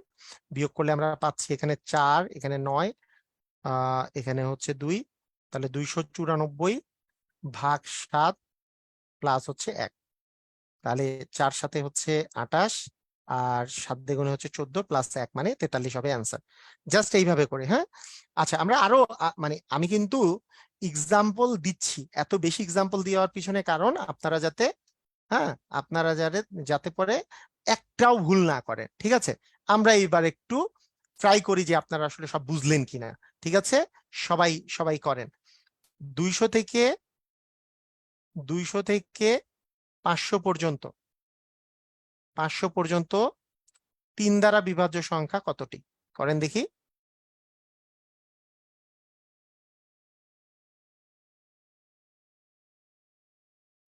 বিয়োগ করলে আমরা পাচ্ছি এখানে 4, এখানে 9, এখানে হচ্ছে 2। তাহলে 294 ভাগ 7 প্লাস হচ্ছে 1। তাহলে 4 সাথে হচ্ছে 28, আর 7 দ্বিগুণে হচ্ছে 14, প্লাস 1 মানে 43 হবে অ্যান্সার। জাস্ট এইভাবে করে, হ্যাঁ। আচ্ছা আমরা আরো মানে আমি কিন্তু এক্সাম্পল দিচ্ছি, এত বেশি এক্সাম্পল দেওয়ার পিছনে কারণ আপনারা যাতে, হ্যাঁ আপনারা যাতে যাতে পরে একটাও ভুল না করে, ঠিক আছে। আমরা এইবার একটু ট্রাই করি যে আপনারা আসলে সব বুঝলেন কিনা। ঠিক আছে, সবাই সবাই করেন। 200 থেকে 500 পর্যন্ত, 500 পর্যন্ত 3 দ্বারা বিভাজ্য সংখ্যা কতটি? করেন দেখি।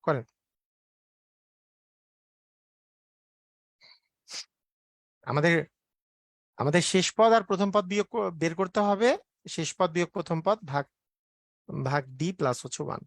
করেন। আমাদের আমাদের শেষ পদ আর প্রথম পদ বিয়োগ বের করতে হবে। শেষ পদ বিয়োগ প্রথম পদ ভাগ ভাগ ডি প্লাস হচ্ছে 1।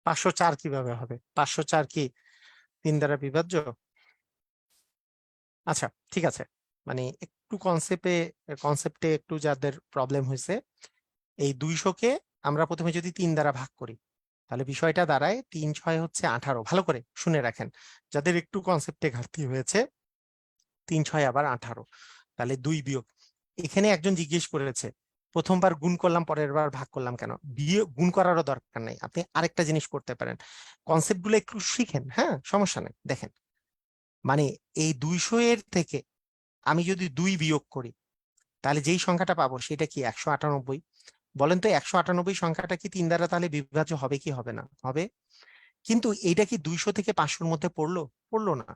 504 কিভাবে হবে? 504 কি 3 দ্বারা বিভাজ্য? আচ্ছা ঠিক আছে, মানে একটু কনসেপ্টে একটু যাদের প্রবলেম হয়েছে, এই 200-কে আমরা প্রথমে যদি 3 দ্বারা ভাগ করি, তাহলে বিষয়টা দাঁড়ায় 3 6 হচ্ছে 18। ভালো করে শুনে রাখেন যাদের একটু কনসেপ্টে ঘাটতি হয়েছে, 3 6 আবার 18। তাহলে 2 বিয়োগ, এখানে একজন জিজ্ঞেস করেছে প্রথমবার গুণ করলাম পরের বার ভাগ করলাম কেন? বিয়োগ গুণ করারও দরকার নাই, আপনি আরেকটা জিনিস করতে পারেন, কনসেপ্ট গুলো একটু শিখেন, হ্যাঁ সমস্যা নেই। দেখেন মানে এই 200 এর থেকে আমি যদি 2 বিয়োগ করি তাহলে যেই সংখ্যাটা পাবো সেটা কি 198। বলেন তো 198 সংখ্যাটা কি 3 দ্বারা তাহলে বিভাজ্য হবে কি হবে না? হবে। কিন্তু এইটা কি 200 থেকে 500-র মধ্যে পড়লো? পড়লো না।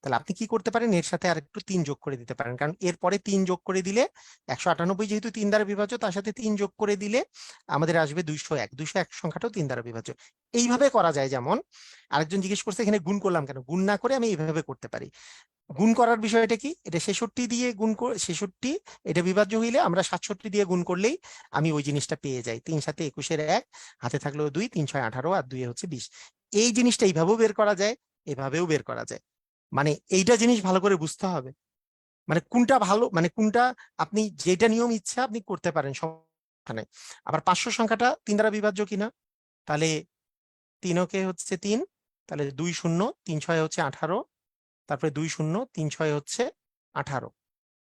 তাহলে আপনি কি করতে পারেন, এর সাথে আর একটু 3 যোগ করে দিতে পারেন, কারণ এরপরে 3 যোগ করে দিলে 198 যেহেতু 3 দ্বারা বিভাজ্য, তার সাথে 3 যোগ করে দিলে আমাদের আসবে 201। 201 সংখ্যাটাও 3 দ্বারা বিভাজ্য। এইভাবে করা যায়। যেমন আরেকজন জিজ্ঞেস করছে এখানে গুণ করলাম কেন, গুণ না করে আমি এইভাবে করতে পারি। গুণ করার বিষয়টা কি, এটা 66 দিয়ে গুণ 66, এটা বিভাজ্য হইলে আমরা 67 দিয়ে গুণ করলেই আমি ওই জিনিসটা পেয়ে যাই। 3 7 21-এর 1, হাতে থাকলো 2, 3 6 18, আর 2 হচ্ছে 20। এই জিনিসটা এইভাবেও বের করা যায়, এভাবেও বের করা যায়। মানে এইটা জিনিস ভালো করে বুঝতে হবে, মানে কোনটা ভালো, মানে কোনটা আপনি যেটা নিয়ম ইচ্ছা আপনি করতে পারেন, সমস্যা নাই। আবার 500 সংখ্যাটা 3 দ্বারা বিভাজ্য কিনা, তাহলে 3 ওকে হচ্ছে 3, তাহলে 2 0 3 6 হচ্ছে 18, তারপরে 2 0 3 6 হচ্ছে 18,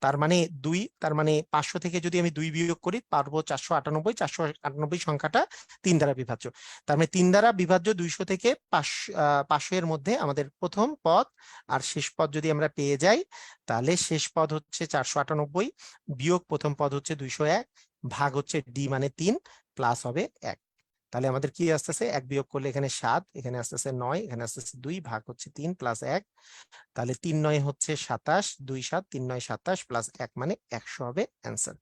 তার মানে 2, তার মানে 500 থেকে যদি আমি 2 বিয়োগ করি পারবো 498। 498 সংখ্যাটা 3 দ্বারা বিভাজ্য। তার মানে 3 দ্বারা বিভাজ্য 200 থেকে 500 এর মধ্যে আমাদের প্রথম পদ আর শেষ পদ যদি আমরা পেয়ে যাই, তাহলে শেষ পদ হচ্ছে 498 বিয়োগ প্রথম পদ হচ্ছে 201, ভাগ হচ্ছে ডি মানে 3, প্লাস হবে 1। তাহলে আমাদের কি আসতেছে, 1 বিয়োগ করলে এখানে 7, এখানে আসতেছে 9, এখানে আসতেছে 2, ভাগ হচ্ছে 3 প্লাস 1। তাহলে 3 9 হচ্ছে 27, 2 7 3 9 27 প্লাস 1 মানে 100 হবে অ্যান্সার।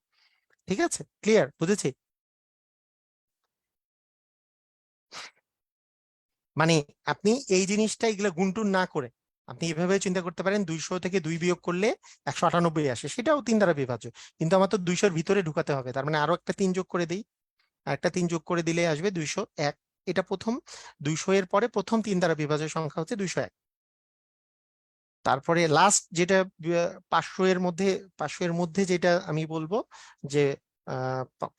ঠিক আছে, ক্লিয়ার, বুঝেছি? মানে আপনি এই জিনিসটা এগুলো গুণটুন না করে আপনি এভাবে চিন্তা করতে পারেন, 200 থেকে 2 বিয়োগ করলে 198 আসে, সেটাও 3 দ্বারা বিভাজ্য, কিন্তু আমার তো 200-র ভিতরে ঢুকাতে হবে। তার মানে আরো একটা 3 যোগ করে দিই, আর একটা 3 যোগ করে দিলে আসবে 201। এটা প্রথম 200 এর পরে প্রথম 3 দ্বারা বিভাজ্য সংখ্যা হচ্ছে 201। তারপরে লাস্ট যেটা 500 এর মধ্যে, 500 এর মধ্যে যেটা আমি বলবো যে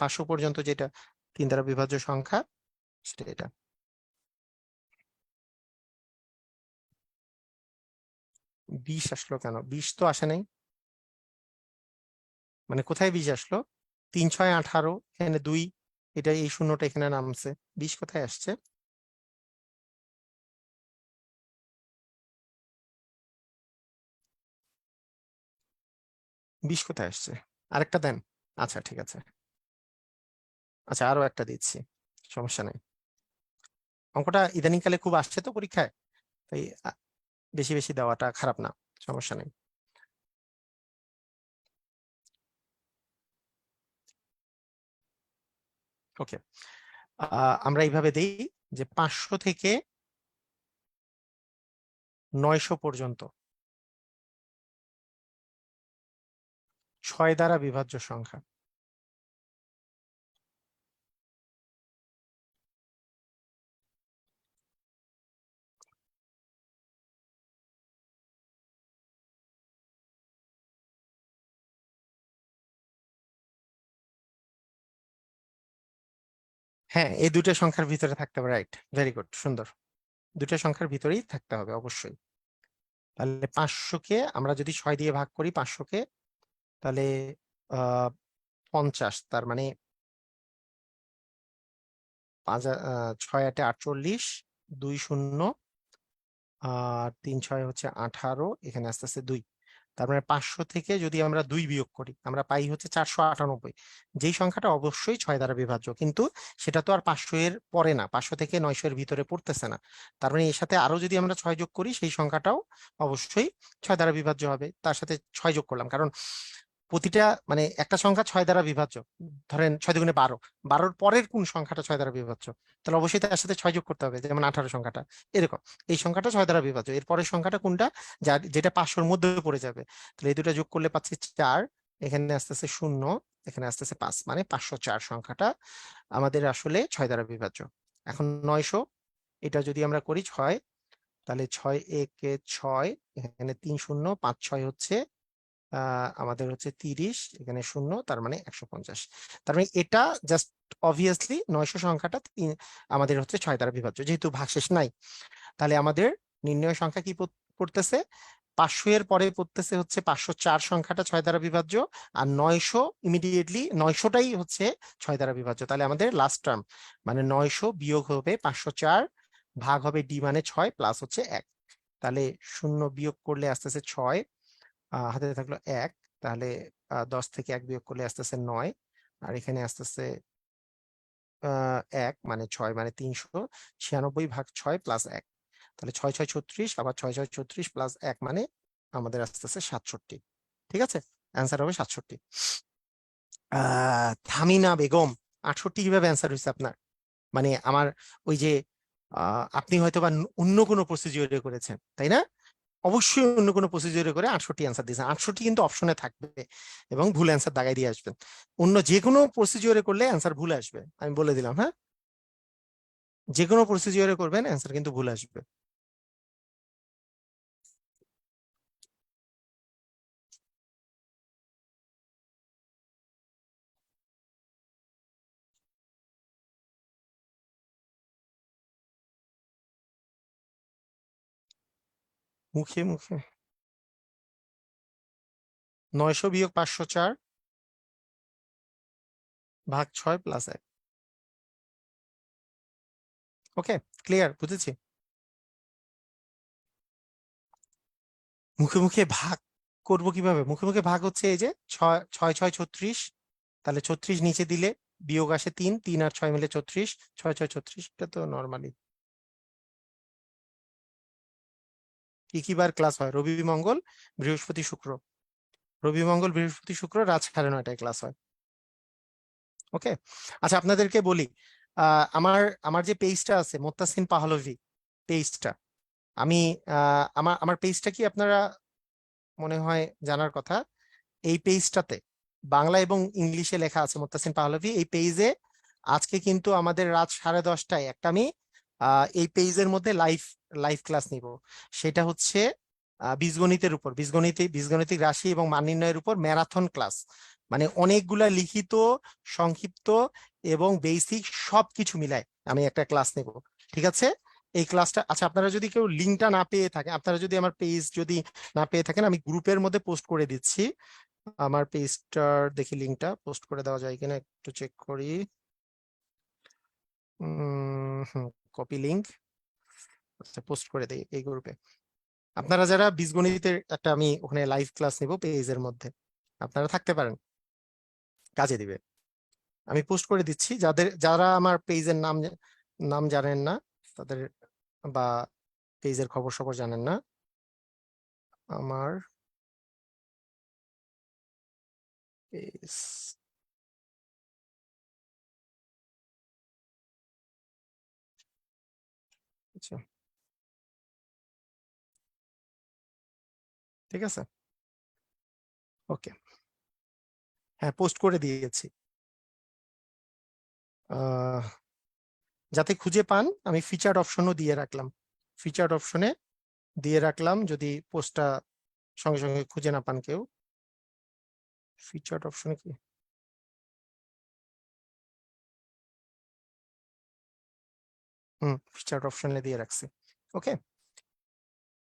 500 পর্যন্ত যেটা 3 দ্বারা বিভাজ্য সংখ্যা, সেটা এটা। 20 আসলো কেন? 20 তো আসে নাই, মানে কোথায় 20 আসলো? 3 6 18, এখানে 2, এটা এই শূন্যটা এখানে নামছে, 20 কোথায় আসছে? বিশ কোথায় আসছে? আরেকটা দেন। আচ্ছা ঠিক আছে, আচ্ছা আরো একটা দিচ্ছি, সমস্যা নাই। অঙ্কটা ইদানিংকালে খুব আসছে তো পরীক্ষায়, তাই বেশি বেশি দেওয়াটা খারাপ না, সমস্যা নেই। ওকে, আমরা এইভাবে দিই যে 500 থেকে 900 পর্যন্ত 6 দ্বারা বিভাজ্য সংখ্যা। হ্যাঁ, এই দুটো সংখ্যার ভিতরে থাকতে হবে, রাইট, ভেরি গুড, সুন্দর। দুটো সংখ্যার ভিতরেই থাকতে হবে অবশ্যই। তাহলে 500-কে আমরা যদি 6 দিয়ে ভাগ করি, 500-কে, তাহলে 50, তার মানে 6 8 48, 2 0, আর 3 6 হচ্ছে 18, এখানে আস্তে আস্তে 2। তার মানে 500 থেকে যদি আমরা 2 বিয়োগ করি আমরা পাই হচ্ছে 498, যেই সংখ্যাটা অবশ্যই 6 দ্বারা বিভাজ্য, কিন্তু সেটা তো আর 500 এর পরে না, 500 থেকে 900 এর ভিতরে পড়তেছে না। তার মানে এর সাথে আরো যদি আমরা 6 যোগ করি সেই সংখ্যাটাও অবশ্যই 6 দ্বারা বিভাজ্য হবে। তার সাথে 6 যোগ করলাম, কারণ প্রতিটা মানে একটা সংখ্যা 6 দ্বারা বিভাজ্য, ধরেন 6 দুগুণে 12, 12-র পরের কোন সংখ্যাটা 6 দ্বারা বিভাজ্য, তাহলে অবশ্যই তার সাথে 6 যোগ করতে হবে, যেমন 18 সংখ্যাটা এরকম। এই সংখ্যাটা 6 দ্বারা বিভাজ্য, এর পরের সংখ্যাটা কোনটা, যেটা 500-র মধ্যে পড়ে যাবে। তাহলে এই দুটো যোগ করলে পাচ্ছি 4, এখানে আসতেছে 0, এখানে আসতেছে 5, মানে 504 সংখ্যাটা আমাদের আসলে 6 দ্বারা বিভাজ্য। এখন 900, এটা যদি আমরা করি 6, তাহলে 6 একে 6, এখানে 3 0 5 6 হচ্ছে আমাদের হচ্ছে 30, এখানে 0, তার মানে 150। তার মানে এটা জাস্ট অবভিয়াসলি 900 সংখ্যাটা আমাদের হচ্ছে 6 দ্বারা বিভাজ্য, যেহেতু ভাগশেষ নাই। তাহলে আমাদের নির্ণয় সংখ্যা কি পড়তেছে, 500 এর পরে পড়তেছে হচ্ছে 504 সংখ্যাটা 6 দ্বারা বিভাজ্য, আর 900 ইমিডিয়েটলি 900টাই হচ্ছে 6 দ্বারা বিভাজ্য। তাহলে আমাদের লাস্ট টার্ম মানে 900 বিয়োগ হবে 504, ভাগ হবে ডি মানে 6, প্লাস হচ্ছে 1। তাহলে 0 বিয়োগ করলে আসতেছে 6, হাতে থাকলো 1, তাহলে 10 থেকে 1 বিয়োগ করলে আসতেছে 9, আর এখানে আসতেছে 1 মানে 6 মানে 396 ভাগ 6 প্লাস 1, তাহলে 6 6 36, আবার 6 6 36 প্লাস 1 মানে আমাদের আসতেছে 67। ঠিক আছে, অ্যান্সার হবে 67। থামিনা বেগম, 68 কিভাবে অ্যান্সার হয়েছে আপনার? মানে আমার ওই যে আপনি হয়তো বা অন্য কোনো প্রসিজিওরে করেছেন, তাই না? অবশ্যই অন্য কোনো প্রসিজিওরে করে 68 অ্যান্সার দিয়েছেন। 68 কিন্তু অপশনে থাকবে এবং ভুল অ্যান্সার দাগাই দিয়ে আসবেন। অন্য যে কোনো প্রসিজিওরে করলে অ্যান্সার ভুল আসবে, আমি বলে দিলাম। হ্যাঁ, যে কোনো প্রসিজিওরে করবেন অ্যান্সার কিন্তু ভুল আসবে। মুখে মুখে 900 বিয়োগ 504 ভাগ 6 প্লাস 1। ওকে, ক্লিয়ার, বুঝেছি। মুখে মুখে ভাগ করব কিভাবে? মুখে মুখে ভাগ হচ্ছে এই যে 6 6 6 36, তাহলে 36 নিচে দিলে বিয়োগ আসে 3, 3 আর 6 মিলে 34, 6 6 36, এটা তো নর্মালি। কি কি বার ক্লাস হয়? রবি মঙ্গল বৃহস্পতি শুক্র। রবি মঙ্গল বৃহস্পতি শুক্র রাত 9:30টায় ক্লাস হয়। ওকে, আচ্ছা আপনাদেরকে বলি, আমার আমার যে পেজটা আছে মোত্তাসিন পাহলভি পেজটা, আমি আমার আমার পেজটা কি আপনারা মনে হয় জানার কথা। এই পেজটাতে বাংলা এবং ইংলিশে লেখা আছে মোত্তাসিন পাহলভি। এই পেজে আজকে কিন্তু আমাদের রাত 10:30টায় একটা আমি এই পেজের মধ্যে লাইভ লাইভ ক্লাস নিব। সেটা হচ্ছে বীজগণিতের উপর, বীজগণিতিক রাশি এবং মান নির্ণয়ের উপর ম্যারাথন ক্লাস। মানে অনেকগুলা লিখিত, সংক্ষিপ্ত এবং বেসিক সবকিছু মিলায় আমি একটা ক্লাস নেব। ঠিক আছে, এই ক্লাসটা, আচ্ছা আপনারা যদি কেউ লিঙ্কটা না পেয়ে থাকেন, আপনারা যদি আমার পেজ যদি না পেয়ে থাকেন, আমি গ্রুপের মধ্যে পোস্ট করে দিচ্ছি। আমার পেজটার দেখি লিঙ্কটা পোস্ট করে দেওয়া যায় কিনা একটু চেক করি। কপি লিঙ্ক, আচ্ছা পোস্ট করে দেই এই গ্রুপে। আপনারা যারা বীজগণিতের একটা আমি ওখানে লাইভ ক্লাস নিব পেজের মধ্যে, আপনারা থাকতে পারেন, কাজে দিবে। আমি পোস্ট করে দিচ্ছি, যারা আমার পেজের নাম নাম জানেন না তাদের, বা পেজের খবর সবর জানেন না, আমার পেজ, আচ্ছা ঠিক আছে, ওকে, হ্যাঁ পোস্ট করে দিয়েছি। আহ যাতে খুঁজে পান আমি ফিচার্ড অপশনও দিয়ে রাখলাম, ফিচার্ড অপশনে দিয়ে রাখলাম, যদি পোস্টটা সঙ্গে সঙ্গে খুঁজে না পান কেউ। ফিচার্ড অপশনে কি, ফিচার্ড অপশনে দিয়ে রাখছি। ওকে,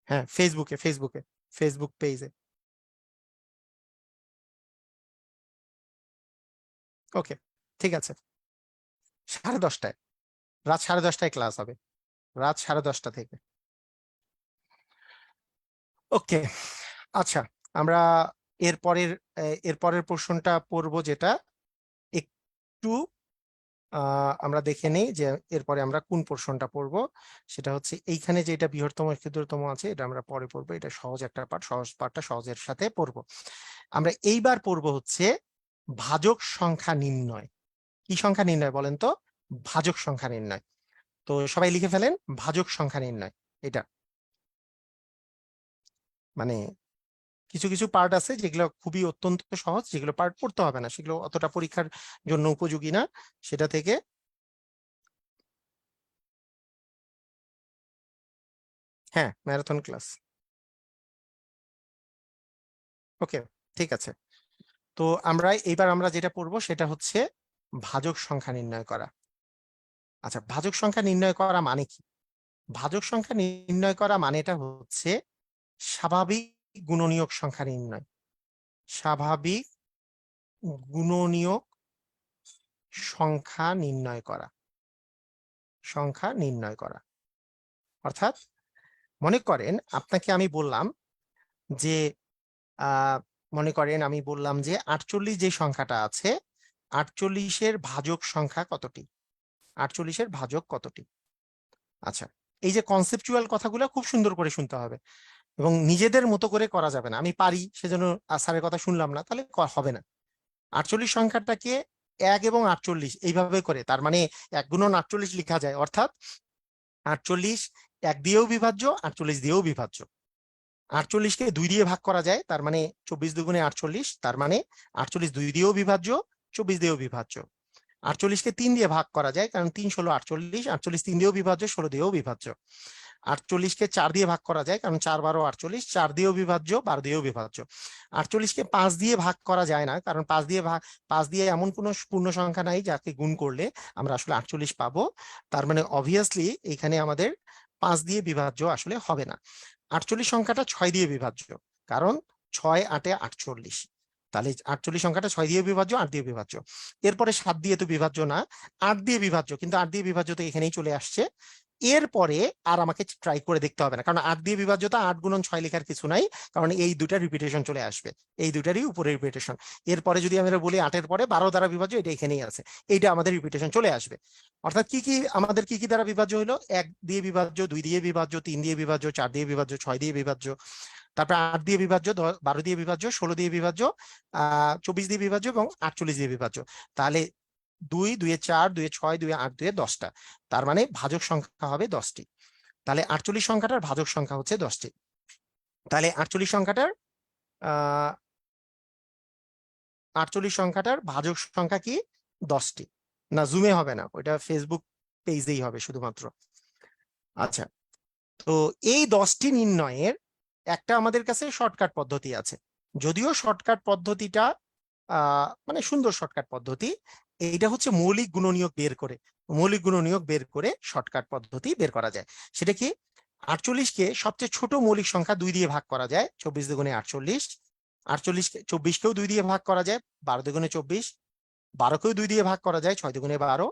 হ্যাঁ ফেসবুকে, ফেসবুক পেজে। ওকে, ঠিক আছে, 10:30টায়, রাত 10:30টায় ক্লাস হবে, রাত 10:30টা থেকে। ওকে, আচ্ছা আমরা এরপরের এরপরের পোর্শনটা পড়বো, যেটা একটু আমরা দেখে নেই যে এরপরে আমরা কোন পোর্শনটা পড়বো। সেটা হচ্ছে এইখানে যেটা বৃহত্তম ক্ষুদ্রতম আছে, এটা আমরা পরে পড়বো, এটা সহজ একটা পার্ট, সহজ পার্টটা সহজের সাথে পড়বো। আমরা এইবার পড়বো হচ্ছে ভাজক সংখ্যা নির্ণয়। কি সংখ্যা নির্ণয় বলেন তো? ভাজক সংখ্যা নির্ণয়। তো সবাই লিখে ফেলেন, ভাজক সংখ্যা নির্ণয়। এটা মানে কিছু কিছু পার্ট আছে যেগুলো খুবই অত্যন্ত সহজ, যেগুলো পার্ট পড়তে হবে না, সেগুলো অতটা পরীক্ষার জন্য উপযোগী না, সেটা থেকে। হ্যাঁ, ম্যারাথন ক্লাস। ওকে, ঠিক আছে। তো আমরা যেটা পড়বো সেটা হচ্ছে ভাজক সংখ্যা নির্ণয় করা। আচ্ছা, ভাজক সংখ্যা নির্ণয় করা মানে কি? ভাজক সংখ্যা নির্ণয় করা মানেটা হচ্ছে স্বাভাবিক গুণনীয়ক সংখ্যা নির্ণয়। স্বাভাবিক গুণনীয়ক সংখ্যা নির্ণয় করা, সংখ্যা নির্ণয় করা। অর্থাৎ মনে করেন আপনাকে আমি বললাম যে মনে করেন আমি বললাম যে 48 যে সংখ্যাটা আছে 48-এর ভাজক সংখ্যা কতটি, 48-এর ভাজক কতটি। আচ্ছা, এই যে কনসেপচুয়াল কথাগুলো খুব সুন্দর করে শুনতে হবে এবং নিজেদের মতো করে করা যাবে না। আমি পারি সেজন্য স্যারের কথা শুনলাম না, তাহলে হবে না। 48 সংখ্যাটাকে 1 এবং 48 এইভাবে করে, তার মানে 1 গুণন 48 লেখা যায়, অর্থাৎ 48 1 দিয়েও বিভাজ্য, 48 দিয়েও বিভাজ্য। 48-কে 2 দিয়ে ভাগ করা যায়, তার মানে 24 দুগুণে 48, তার মানে 48 2 দিয়েও বিভাজ্য, 24 দিয়েও বিভাজ্য। 48-কে 3 দিয়ে ভাগ করা যায়, কারণ 3 16 48, 48 3 দিয়েও বিভাজ্য, 16 দিয়েও বিভাজ্য। 48-কে 4 দিয়ে ভাগ করা যায়, কারণ 4 12 48, 4 দিয়েও বিভাজ্য, 12 দিয়েও বিভাজ্য। 48-কে 5 দিয়ে ভাগ করা যায় না, কারণ 5 দিয়ে এমন কোন পূর্ণ সংখ্যা নাই যাকে গুণ করলে আমরা আসলে 48 পাবো। তার মানে অবভিয়াসলি এখানে আমাদের 5 দিয়ে বিভাজ্য আসলে হবে না। 48 সংখ্যাটা 6 দিয়ে বিভাজ্য, কারণ 6 8 48, তাহলে 48 সংখ্যাটা 6 দিয়ে বিভাজ্য, 8 দিয়ে বিভাজ্য। এরপরে 7 দিয়ে তো বিভাজ্য না, 8 দিয়ে বিভাজ্য, কিন্তু 8 দিয়ে বিভাজ্য তো এখানেই চলে আসছে। এরপরে আর আমাকে ট্রাই করে দেখতে হবে না, কারণ 8 দিয়ে বিভাজ্যতা 8 গুণন 6 লেখার কিছু নাই, কারণ এই দুটা রিপিটেশন চলে আসবে, এই দুটারই উপরে রিপিটেশন। এরপরে যদি আমরা বলি 8-এর পরে 12 দ্বারা বিভাজ্য, এটা এখানেই আছে, এইটা আমাদের রিপিটেশন চলে আসবে। অর্থাৎ কি কি আমাদের কি কি দ্বারা বিভাজ্য হলো, 1 দিয়ে বিভাজ্য, 2 দিয়ে বিভাজ্য, 3 দিয়ে বিভাজ্য, 4 দিয়ে বিভাজ্য, 6 দিয়ে বিভাজ্য, তারপর 8 দিয়ে বিভাজ্য, 12 দিয়ে বিভাজ্য, 16 দিয়ে বিভাজ্য, 24 দিয়ে বিভাজ্য এবং 48 দিয়ে বিভাজ্য। তাহলে 2 2 এ 4, 2 এ 6, 2 এ 8, 2 এ 10টা, তার মানে ভাজক সংখ্যা হবে 10টি। তাহলে 48 সংখ্যাটার ভাজক সংখ্যা হচ্ছে 10টি। তাহলে 48 সংখ্যাটার আহ 48 সংখ্যাটার ভাজক সংখ্যা কি 10টি। না, জুমে হবে না, ওইটা ফেসবুক পেজেই হবে শুধুমাত্র। আচ্ছা, তো এই 10টি নির্ণয়ের একটা আমাদের কাছে শর্টকাট পদ্ধতি আছে, যদিও শর্টকাট পদ্ধতিটা মানে সুন্দর শর্টকাট পদ্ধতি। এইটা হচ্ছে মৌলিক গুণনীয়ক বের করে, মৌলিক গুণনীয়ক বের করে শর্টকাট পদ্ধতি বের করা যায়। সেটা কি, 48-কে সবচেয়ে ছোট মৌলিক সংখ্যা 2 দিয়ে ভাগ করা যায়, 24 দুগুণে 48। 48-কে 24-কেও 2 দিয়ে ভাগ করা যায়, 12 দুগুণে 24। 12-কেও 2 দিয়ে ভাগ করা যায়, 6 দুগুণে 12।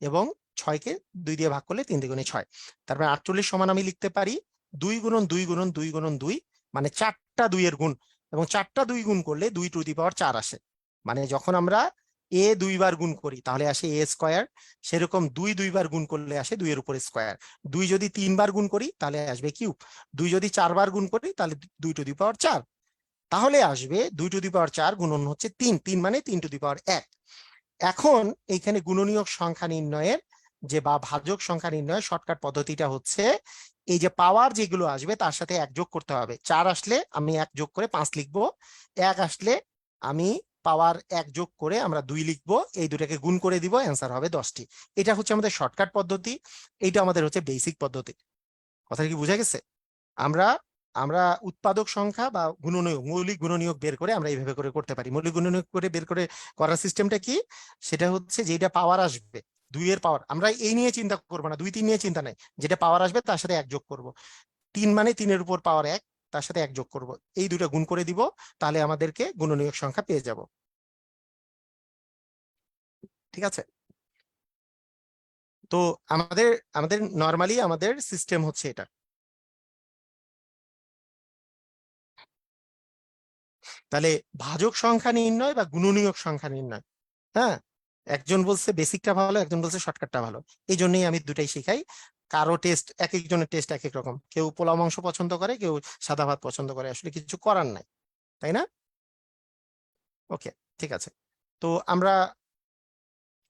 এবং 6-কে 2 দিয়ে ভাগ করলে 3 দুগুণে 6। তারপরে 48 সমান আমি লিখতে পারি 2 গুণন 2 গুণন 2 গুণন 2, মানে 4টা 2 এর গুণ, এবং 4টা 2 গুণ করলে 2 টু দি পাওয়ার 4 আসে। মানে যখন আমরা এ 2 বার গুণ করি তাহলে আসে এ স্কয়ার, সেরকম 2 2 বার গুণ করলে আসে 2 এর উপরে স্কয়ার। 2 যদি 3 বার গুণ করি তাহলে আসবে কিউব। 2 যদি 4 বার গুণ করি তাহলে 2 টু দি পাওয়ার 4, তাহলে আসবে 2 টু দি পাওয়ার 4 গুণন হচ্ছে 3, 3 মানে 3 টু দি পাওয়ার 1। এখন এইখানে গুণনীয়ক সংখ্যা নির্ণয়ের যে বা ভাজক সংখ্যা নির্ণয়ের শর্টকাট পদ্ধতিটা হচ্ছে, এই যে পাওয়ার যেগুলো আসবে তার সাথে 1 যোগ করতে হবে। 4 আসলে আমি 1 যোগ করে 5 লিখবো, 1 আসলে আমি পাওয়ার 1 যোগ করে আমরা 2 লিখবো, এই দুটাকে গুণ করে দিব, অ্যান্সার হবে 10টি। এটা হচ্ছে আমাদের শর্টকাট পদ্ধতি, এইটা আমাদের হচ্ছে বেসিক পদ্ধতি। কথা কি বুঝা গেছে? আমরা আমরা উৎপাদক সংখ্যা বা গুণনীয়ক, মৌলিক গুণনীয়ক বের করে আমরা এইভাবে করে করতে পারি। মৌলিক গুণনীয়ক করে বের করে করার সিস্টেমটা কি, সেটা হচ্ছে যেটা পাওয়ার আসবে 2 এর পাওয়ার, আমরা এই নিয়ে চিন্তা করবো না, 2 3 নিয়ে চিন্তা নাই, যেটা পাওয়ার আসবে তার সাথে 1 যোগ করব। 3 মানে 3 এর উপর পাওয়ার 1, তার সাথে 1 যোগ করব, এই দুটো গুণ করে দিব, তাহলে আমাদেরকে গুণনীয়ক সংখ্যা পেয়ে যাব। ঠিক আছে? তো আমাদের আমাদের নর্মালি আমাদের সিস্টেম হচ্ছে এটা। তাহলে ভাজক সংখ্যা নির্ণয় বা গুণনীয়ক সংখ্যা নির্ণয়, হ্যাঁ, একজন বলছে বেসিকটা ভালো, একজন বলছে শর্টকাটটা ভালো, এই জন্যই আমি দুটাই শিখাই। কারো টেস্ট, এক একজনের টেস্ট এক এক রকম, কেউ পোলাও মাংস পছন্দ করে, কেউ সাদা ভাত পছন্দ করে, আসলে কিছু করার নাই, তাই না? ওকে, ঠিক আছে। তো আমরা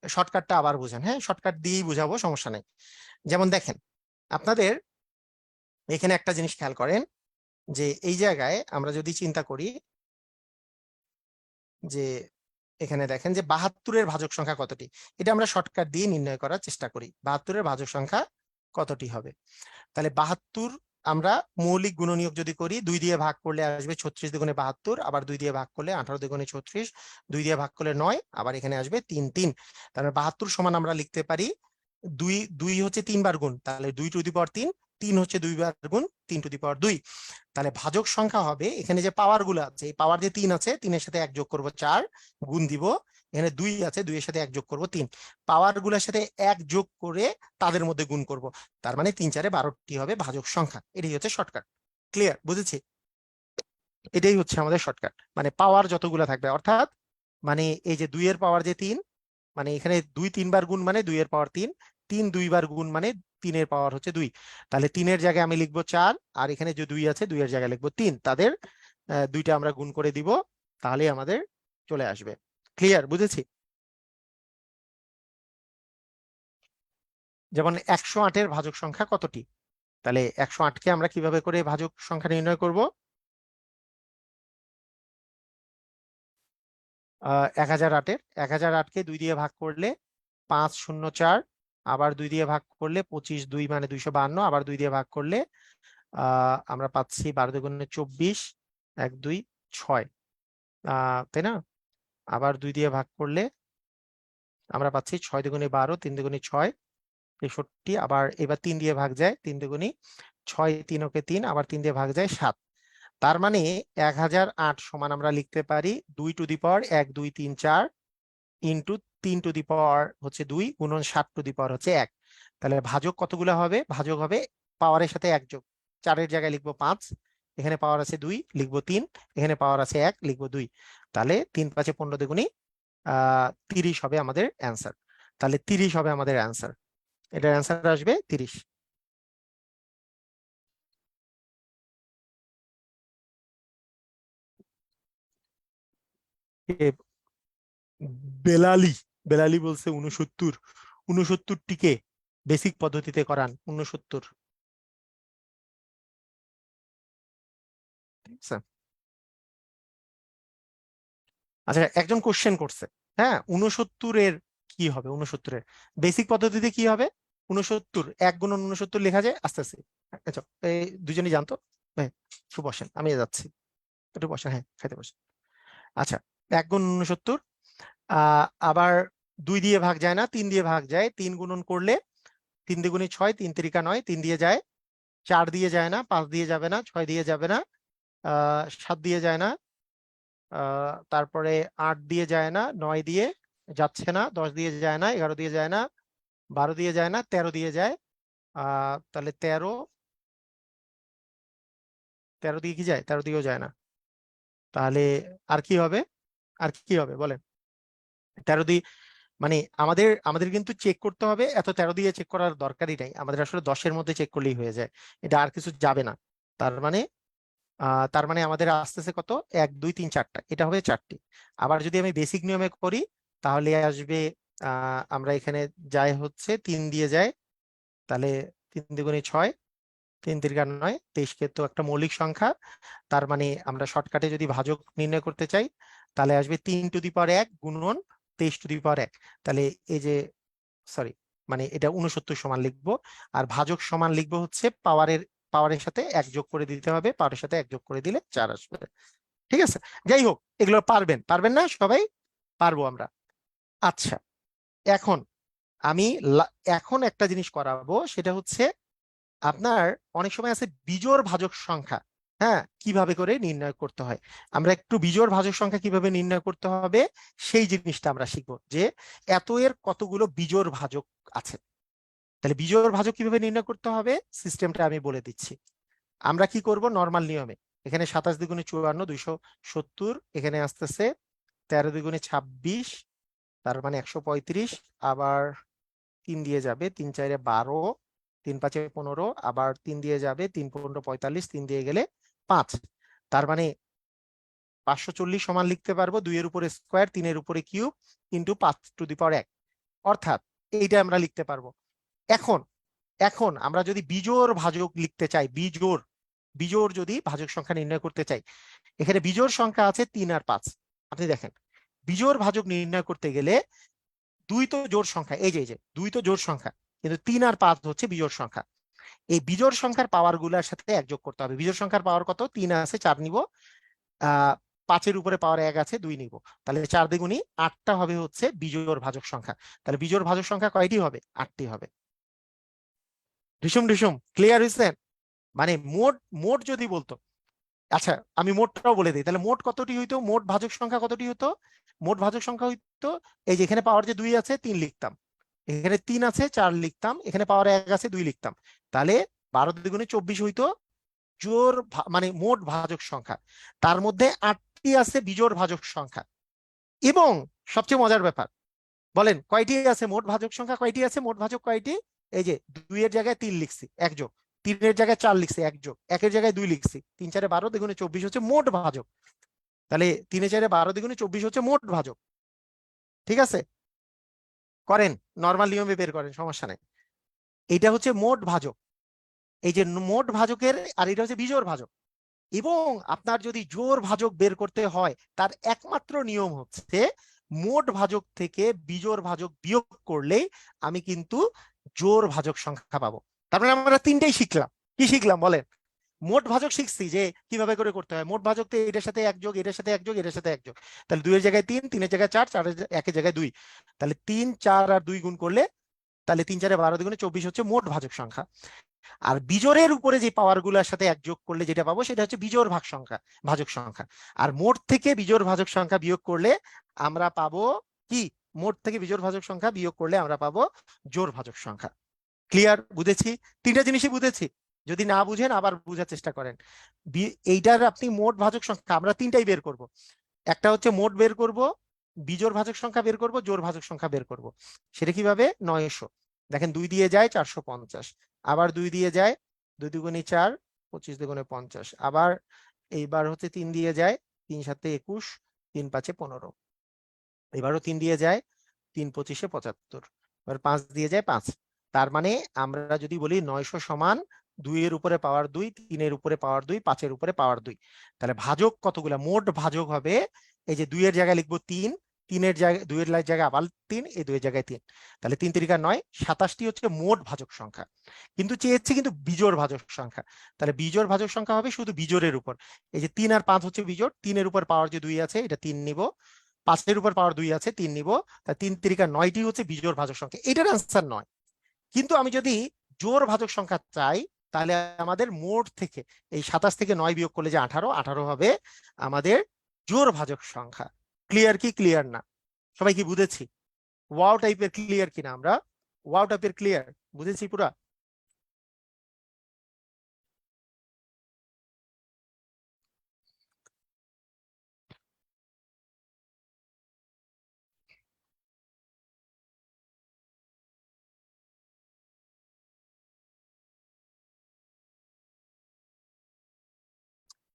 শর্টকাটটা আবার বুঝেন, হ্যাঁ, শর্টকাট দিয়েই বুঝাবো, সমস্যা নেই। যেমন দেখেন, আপনাদের এখানে একটা জিনিস খেয়াল করেন, যে এই জায়গায় আমরা যদি চিন্তা করি যে এখানে দেখেন যে 72-এর ভাজক সংখ্যা কতটি, এটা আমরা শর্টকাট দিয়ে নির্ণয় করার চেষ্টা করি। 72-এর ভাজক সংখ্যা কতটি হবে? তাহলে 72 আমরা মৌলিক গুণনীয়ক যদি করি, 2 দিয়ে ভাগ করলে আসবে 36 দুগুণে 72, আবার 2 দিয়ে ভাগ করলে 18 দুগুণে 36, 2 দিয়ে ভাগ করলে 9, আবার এখানে আসবে 3 3। তাহলে 72 সমান আমরা লিখতে পারি 2, 2 হচ্ছে 3 বার গুণ, তাহলে 2 টু দি পাওয়ার 3, 3 হচ্ছে 2 বার গুণ, 3 টু দি পাওয়ার 2। তাহলে ভাজক সংখ্যা হবে, এখানে যে পাওয়ার গুলো আছে, এই পাওয়ার যে 3 আছে, 3 এর সাথে 1 যোগ করব 4, গুণ দিব, এখানে 2 আছে, 2 এর সাথে 1 যোগ করব 3, পাওয়ার গুলোর সাথে 1 যোগ করে তাদের মধ্যে গুণ করব, তার মানে 3 4 12টি হবে ভাজক সংখ্যা। এটাই হচ্ছে শর্টকাট। ক্লিয়ার? বুঝেছি? এটাই হচ্ছে আমাদের শর্টকাট, মানে পাওয়ার যতগুলো থাকবে, অর্থাৎ মানে এই যে 2 এর পাওয়ার যে 3, মানে এখানে 2 3 বার গুণ মানে 2 এর পাওয়ার 3, 3 2 বার গুণ মানে 3 এর পাওয়ার হচ্ছে 2, তাহলে 3 এর জায়গায় আমি লিখবো 4, আর এখানে যে 2 আছে 2 এর জায়গায় লিখবো 3, তাদের দুইটা আমরা গুণ করে দিব, তাহলে আমাদের চলে আসবে। ক্লিয়ার? বুঝেছি? যেমন 108 এর ভাজক সংখ্যা কতটি? তাহলে 108 কে আমরা কিভাবে করে ভাজক সংখ্যা নির্ণয় করব? 1008 1008 কে 2 দিয়ে ভাগ করলে 504, আবার 2 দিয়ে ভাগ করলে 25, 2 মানে 252, আবার 2 দিয়ে ভাগ করলে আমরা পাচ্ছি 12 দুগুণে 24, 1 2 6, তাই না? আবার 2 দিয়ে ভাগ করলে আমরা পাচ্ছি 6 দুগুণে 12, 3 দুগুণে 6, 63, আবার এবার 3 দিয়ে ভাগ যায়, 3 দুগুণে 6, 3 ওকে 3, আবার 3 দিয়ে ভাগ যায় 7। তার মানে 1008 সমান আমরা লিখতে পারি 2 two the power 1 2 3 4 into 3 two the power হচ্ছে 2 গুণন 7 টু দি পাওয়ার হচ্ছে 1। তাহলে ভাজক কতগুলো হবে? ভাজক হবে পাওয়ারের সাথে 1 যোগ, 4 এর জায়গায় লিখবো 5, এখানে পাওয়ার আছে 2 লিখবো 3, এখানে পাওয়ার আছে 1 লিখবো 2, তাহলে 3 5 15 দুগুণি 30 হবে আমাদের অ্যান্সার। তাহলে 30 হবে আমাদের অ্যান্সার, এটার অ্যান্সার আসবে 30। বেলালি, বেলালি বলছে 69, 69টিকে বেসিক পদ্ধতিতে করান 69। ঠিক আছে? আচ্ছা, একজন কোশ্চেন করছে, হ্যাঁ 69 এর কি হবে? 69 এর বেসিক পদ্ধতিতে কি হবে? 69 1 গুণন 69 লেখা যায়, আস্তে আস্তে। আচ্ছা, এই দুজনই জানতো। হ্যাঁ, একটু বসেন, আমি যাচ্ছি, একটু বসেন, হ্যাঁ খাইতে বসেন। আচ্ছা, 1 গুণ 69, আবার 2 দিয়ে ভাগ যায় না, 3 দিয়ে ভাগ যায়, 3 গুণন করলে 3 দুগুণে 6, 3 তিরিকা 9, 3 দিয়ে যায়, 4 দিয়ে যায় না, 5 দিয়ে যাবে না, 6 দিয়ে যাবে না, 7 দিয়ে যায় না, তারপরে 8 দিয়ে যায় না, 9 দিয়ে যাচ্ছে না, 10 দিয়ে যায় না, 11 দিয়ে যায় না, 12 দিয়ে যায় না, 13 দিয়ে যায়, তাহলে 13, 13 দিয়ে কি যায়? 13 দিয়েও যায় না, তাহলে আর কি হবে? আর কি হবে বলেন? 13 দিয়ে মানে আমাদের আমাদের কিন্তু চেক করতে হবে, এত 13 দিয়ে চেক করার দরকারই নাই, আমাদের আসলে 10-এর মধ্যে চেক করলেই হয়ে যায়, এটা আর কিছু যাবে না। তার মানে আমাদের আসতেছে কত? 1 2 3 4টা, এটা হবে 4টি। আবার যদি আমি বেসিক নিয়মে করি তাহলে আসবে, আমরা এখানে যাই হচ্ছে 3 দিয়ে যায়, তাহলে 3 দুগুণে 6, 3 তিরিকা 9, 23 কে তো একটা মৌলিক সংখ্যা, তার মানে আমরা শর্টকাটে যদি ভাজক নির্ণয় করতে চাই তাহলে আসবে 3 টু দি পাওয়ার 1 গুণন 23 টু দি পাওয়ার 1, তাহলে এই যে সরি, মানে এটা 69 সমান লিখবো, আর ভাজক সমান লিখবো হচ্ছে পাওয়ারের সাথে 1 যোগ করে দিতে হবে, পাওয়ারের সাথে 1 যোগ করে দিলে 4 আসবে। ঠিক আছে? যাই হোক, এগুলো পারবেন, পারবেন না সবাই? পারবো আমরা। আচ্ছা, এখন আমি এখন একটা জিনিস করাবো, সেটা হচ্ছে আপনার অনেক সময় আছে বিজোড় ভাজক সংখ্যা, হ্যাঁ কিভাবে করে নির্ণয় করতে হয়। আমরা একটু বিজোড় ভাজক সংখ্যা কিভাবে নির্ণয় করতে হবে সেই জিনিসটা আমরা শিখবো, যে এত এর কতগুলো বিজোড় ভাজক আছে। তাহলে বিজোড় ভাজক কিভাবে নির্ণয় করতে হবে সিস্টেমটা আমি বলে দিচ্ছি। আমরা কি করব? নর্মাল নিয়মে, এখানে 27 দুগুণে 54, 270, এখানে আসতেছে 13 দুগুণে 26, তার মানে 135, আবার 3 দিয়ে যাবে, 3 4 12, 3 5 15, আবার 3 দিয়ে যাবে, 3 15 45, 3 দিয়ে গেলে 5, তার মানে 540 সমান লিখতে পারবো 2 এর উপরে স্কোয়ার, 3 এর উপরে cube, into 5 two the power 1, অর্থাৎ এইটা আমরা লিখতে পারবো। এখন এখন আমরা যদি বিজোড় ভাজক লিখতে চাই, বিজোড় বিজোড় যদি ভাজক সংখ্যা নির্ণয় করতে চাই, এখানে বিজোড় সংখ্যা আছে 3 আর 5। আপনি দেখেন, বিজোড় ভাজক নির্ণয় করতে গেলে 2 তো জোড় সংখ্যা, এই যে 2 তো জোড় সংখ্যা, কিন্তু 3 আর 5 হচ্ছে বিজোড় সংখ্যা। এই বিজোড় সংখ্যার পাওয়ার গুলার সাথে এক যোগ করতে হবে। বিজোড় সংখ্যার পাওয়ার কত? 3 আছে, 4 নিব, 5-এর উপরে পাওয়ার 1 আছে, 2 নিব, তাহলে 4 দ্বিগুণী 8টা হবে হচ্ছে বিজোড় ভাজক সংখ্যা। তাহলে বিজোড় ভাজক সংখ্যা কয়টি হবে? 8টি হবে। ঢিসুম ঢিসুম ক্লিয়ার হয়েছে? মানে মোট মোট যদি বলতো, আচ্ছা, আমি মোটটাও বলে দিই, তাহলে মোট কতটি হইতো, মোট ভাজক সংখ্যা কতটি হতো, মোট ভাজক সংখ্যা হইতো এই যে এখানে পাওয়ার যে 2 আছে 3 লিখতাম, এখানে 3 আছে 4 লিখতাম, এখানে পাওয়ার 1 আছে 2 লিখতাম। তাহলে 12 দ্বিগুণে 24 হইতো মানে মোট ভাজক সংখ্যা। তার মধ্যে 8টি আছে বিজোড় ভাজক সংখ্যা। এবং সবচেয়ে মজার ব্যাপার, বলেন কয়টি আছে মোট ভাজক সংখ্যা, কয়টি আছে মোট ভাজক কয়টি? এই যে 2 এর জায়গায় 3 লিখছি, 1 যোগ, 3 এর জায়গায় 4 লিখছি, 1 যোগ, 1 এর জায়গায় 2 লিখছি, 3 4 12 দ্বিগুণে 24 হচ্ছে মোট ভাজক। তাহলে 3 4 12 দ্বিগুণে 24 হচ্ছে মোট ভাজক। ঠিক আছে, করেন, নর্মাল নিয়মে বের করেন, সমস্যা নাই। এইটা হচ্ছে মোট ভাজক, এই যে মোট ভাজকের, আর এটা হচ্ছে বিজোড় ভাজক। এবং আপনার যদি জোড় ভাজক বের করতে হয়, তার একমাত্র নিয়ম হচ্ছে মোট ভাজক থেকে বিজোড় ভাজক বিয়োগ করলেই আমি কিন্তু জোড় ভাজক সংখ্যা পাবো। তারপরে আমরা তিনটেই শিখলাম। কি শিখলাম বলেন? মোট ভাজক শিখছি যে কিভাবে করে করতে হয়, মোট ভাজক তো এটার সাথে 1 যোগ, এটার সাথে 1 যোগ, এটার সাথে 1 যোগ, তাহলে 2 এর জায়গায় 3, 3 এর জায়গায় 4, 4 এর জায়গায় 2, তাহলে 3 4 আর 2 গুণ করলে, তাহলে 3 4 12 দ্বিগুণে 24 হচ্ছে মোট ভাজক সংখ্যা। আর বিজোড়ের উপরে যে পাওয়ার গুলোর সাথে 1 যোগ করলে যেটা পাবো সেটা হচ্ছে বিজোড় ভাজক সংখ্যা। আর মোট থেকে বিজোড় ভাজক সংখ্যা বিয়োগ করলে আমরা পাবো কি, মোট থেকে বিজোড় ভাজক সংখ্যা বিয়োগ করলে আমরা পাবো জোড় ভাজক সংখ্যা। ক্লিয়ার? বুঝেছি? তিনটা জিনিসই বুঝেছি। যদি না বুঝেন আবার বুঝার চেষ্টা করেন। এইটার আপনি মোট ভাজক সংখ্যা আমরা তিনটাই বের করব। একটা হচ্ছে মোট বের করব, বিজোড় ভাজক সংখ্যা বের করব, জোড় ভাজক সংখ্যা বের করব। সেটা কিভাবে? 900, দেখেন 2 দিয়ে যায় 450, আবার 2 দিয়ে যায়, 2 দুগুণে 4, 25 দুগুণে 50, আবার এইবার হচ্ছে 3 দিয়ে যায়, 3 7 21, 3 5 15, এবারও 3 দিয়ে যায়, 3 25 75, এবার 5 দিয়ে যায় 5। তার মানে আমরা যদি বলি 900 সমান 2 এর উপরে পাওয়ার 2, 3 এর উপরে পাওয়ার 2, 5 এর উপরে পাওয়ার 2, তাহলে ভাজক কতগুলা, মোট ভাজক হবে এই যে 2 এর জায়গায় লিখবো 3, 3 এর জায়গায় 2 এর জায়গায় আবার 3, এই 2 এর জায়গায় 3, তাহলে 3 3 9, 27টি হচ্ছে মোট ভাজক সংখ্যা। কিন্তু চেয়েছে কিন্তু বিজোড় ভাজক সংখ্যা, তাহলে বিজোড় ভাজক সংখ্যা হবে শুধু বিজোড়ের উপর। এই যে 3 আর 5 হচ্ছে বিজোড়, 3 এর উপর পাওয়ার যে 2 আছে এটা 3 নিব, 5 এর উপর পাওয়ার 2 আছে 3 নিব, তা 3 3 9টি হচ্ছে বিজোড় ভাজক সংখ্যা। এটার আনসার 9। কিন্তু আমি যদি জোড় ভাজক সংখ্যা চাই, তাহলে আমাদের মোট থেকে এই 27 থেকে 9 বিয়োগ করলে যে 18, 18 হবে আমাদের জোড় ভাজক সংখ্যা। ক্লিয়ার কি ক্লিয়ার না? সবাই কি বুঝেছি? ওয়াও টাইপের ক্লিয়ার কিনা আমরা? ওয়াও টাইপের ক্লিয়ার? বুঝেছি পুরা?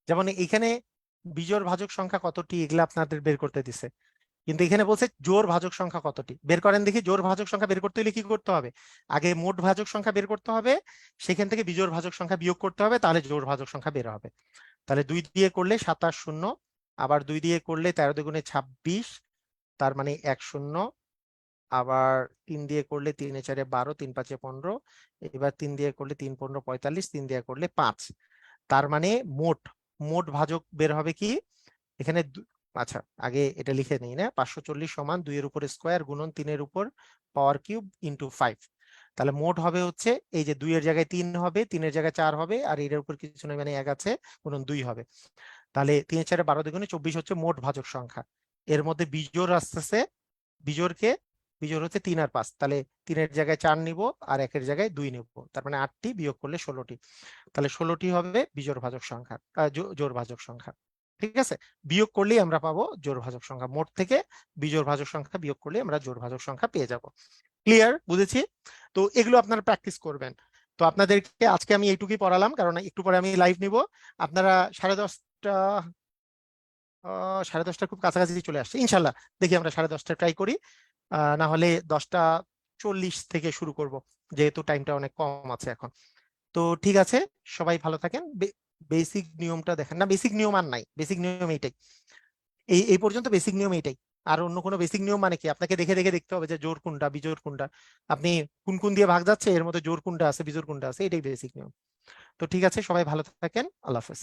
যেমন এখানে বিজোড় ভাজক সংখ্যা কতটি এগুলা আপনাদের বের করতে দিছে, কিন্তু এখানে বলছে জোড় ভাজক সংখ্যা কতটি। বের করেন দেখি, জোড় ভাজক সংখ্যা বের করতে হলে কি করতে হবে? আগে মোট ভাজক সংখ্যা বের করতে হবে, সেখান থেকে বিজোড় ভাজক সংখ্যা বিয়োগ করতে হবে, তাহলে জোড় ভাজক সংখ্যা বের হবে। তাহলে 2 দিয়ে করলে 27 শূন্য, আবার 2 দিয়ে করলে 13 দুগুণে 26, তার মানে 1 শূন্য, আবার 3 দিয়ে করলে 3 এ 4 12, 3 5 15, এবার 3 দিয়ে করলে 3 15 45, 3 দিয়ে করলে 5, তার মানে মোট, মোট ভাজক বের হবে কি এখানে আচ্ছা আগে এটা লিখে নিই না, 540 সমান 2 এর উপর স্কোয়ার গুণন 3 এর উপর পাওয়ার কিউব ইন্টু 5। তাহলে মোট হবে হচ্ছে এই যে 2 এর জায়গায় 3 হবে, 3 এর জায়গায় 4 হবে, আর এর উপর কিছু নয় মানে 1 আছে, গুণন 2 হবে। তাহলে 3 4 12 দুগুণে 24 হচ্ছে মোট ভাজক সংখ্যা। এর মধ্যে বিজোড় আসতেছে, বিজোড়কে, বিজোড় হচ্ছে 3 আর 5, তাহলে 3 এর জায়গায় 4 নিব আর 1 এর জায়গায় 2 নিব, তার মানে 8টি বিয়োগ করলে 16টি, তাহলে 16টি হবে বিজোড় ভাজক সংখ্যা, জোড় ভাজক সংখ্যা। ঠিক আছে, বিয়োগ করলেই আমরা পাবো জোড় ভাজক সংখ্যা, মোট থেকে বিজোড় ভাজক সংখ্যা বিয়োগ করলে আমরা জোড় ভাজক সংখ্যা পেয়ে যাব। ক্লিয়ার? বুঝেছি? তো এগুলো আপনারা প্র্যাকটিস করবেন। তো আপনাদেরকে আজকে আমি এইটুকুই পড়ালাম, কারণ একটু পরে আমি লাইভ নিব। আপনারা 10:30, 10:30 খুব কাছাকাছি চলে আসছে, ইনশাল্লাহ দেখি আমরা 10:30 ট্রাই করি, না হলে 10:40 থেকে শুরু করব, যেহেতু টাইমটা অনেক কম আছে এখন। তো ঠিক আছে, সবাই ভালো থাকেন। বেসিক নিয়মটা দেখেন না, বেসিক নিয়ম আর নাই, বেসিক নিয়ম এইটাই, এই এই পর্যন্ত বেসিক নিয়ম এইটাই। আর অন্য কোনো বেসিক নিয়ম মানে কি, আপনাকে দেখে দেখে দেখতে হবে যে জোর কোনটা বিজোড় কোনটা, আপনি কোন কোন দিয়ে ভাগ যাচ্ছে এর মধ্যে জোর কোনটা আছে বিজোড় কোনটা আছে, এটাই বেসিক নিয়ম। তো ঠিক আছে, সবাই ভালো থাকেন, আল্লাহ হাফেজ।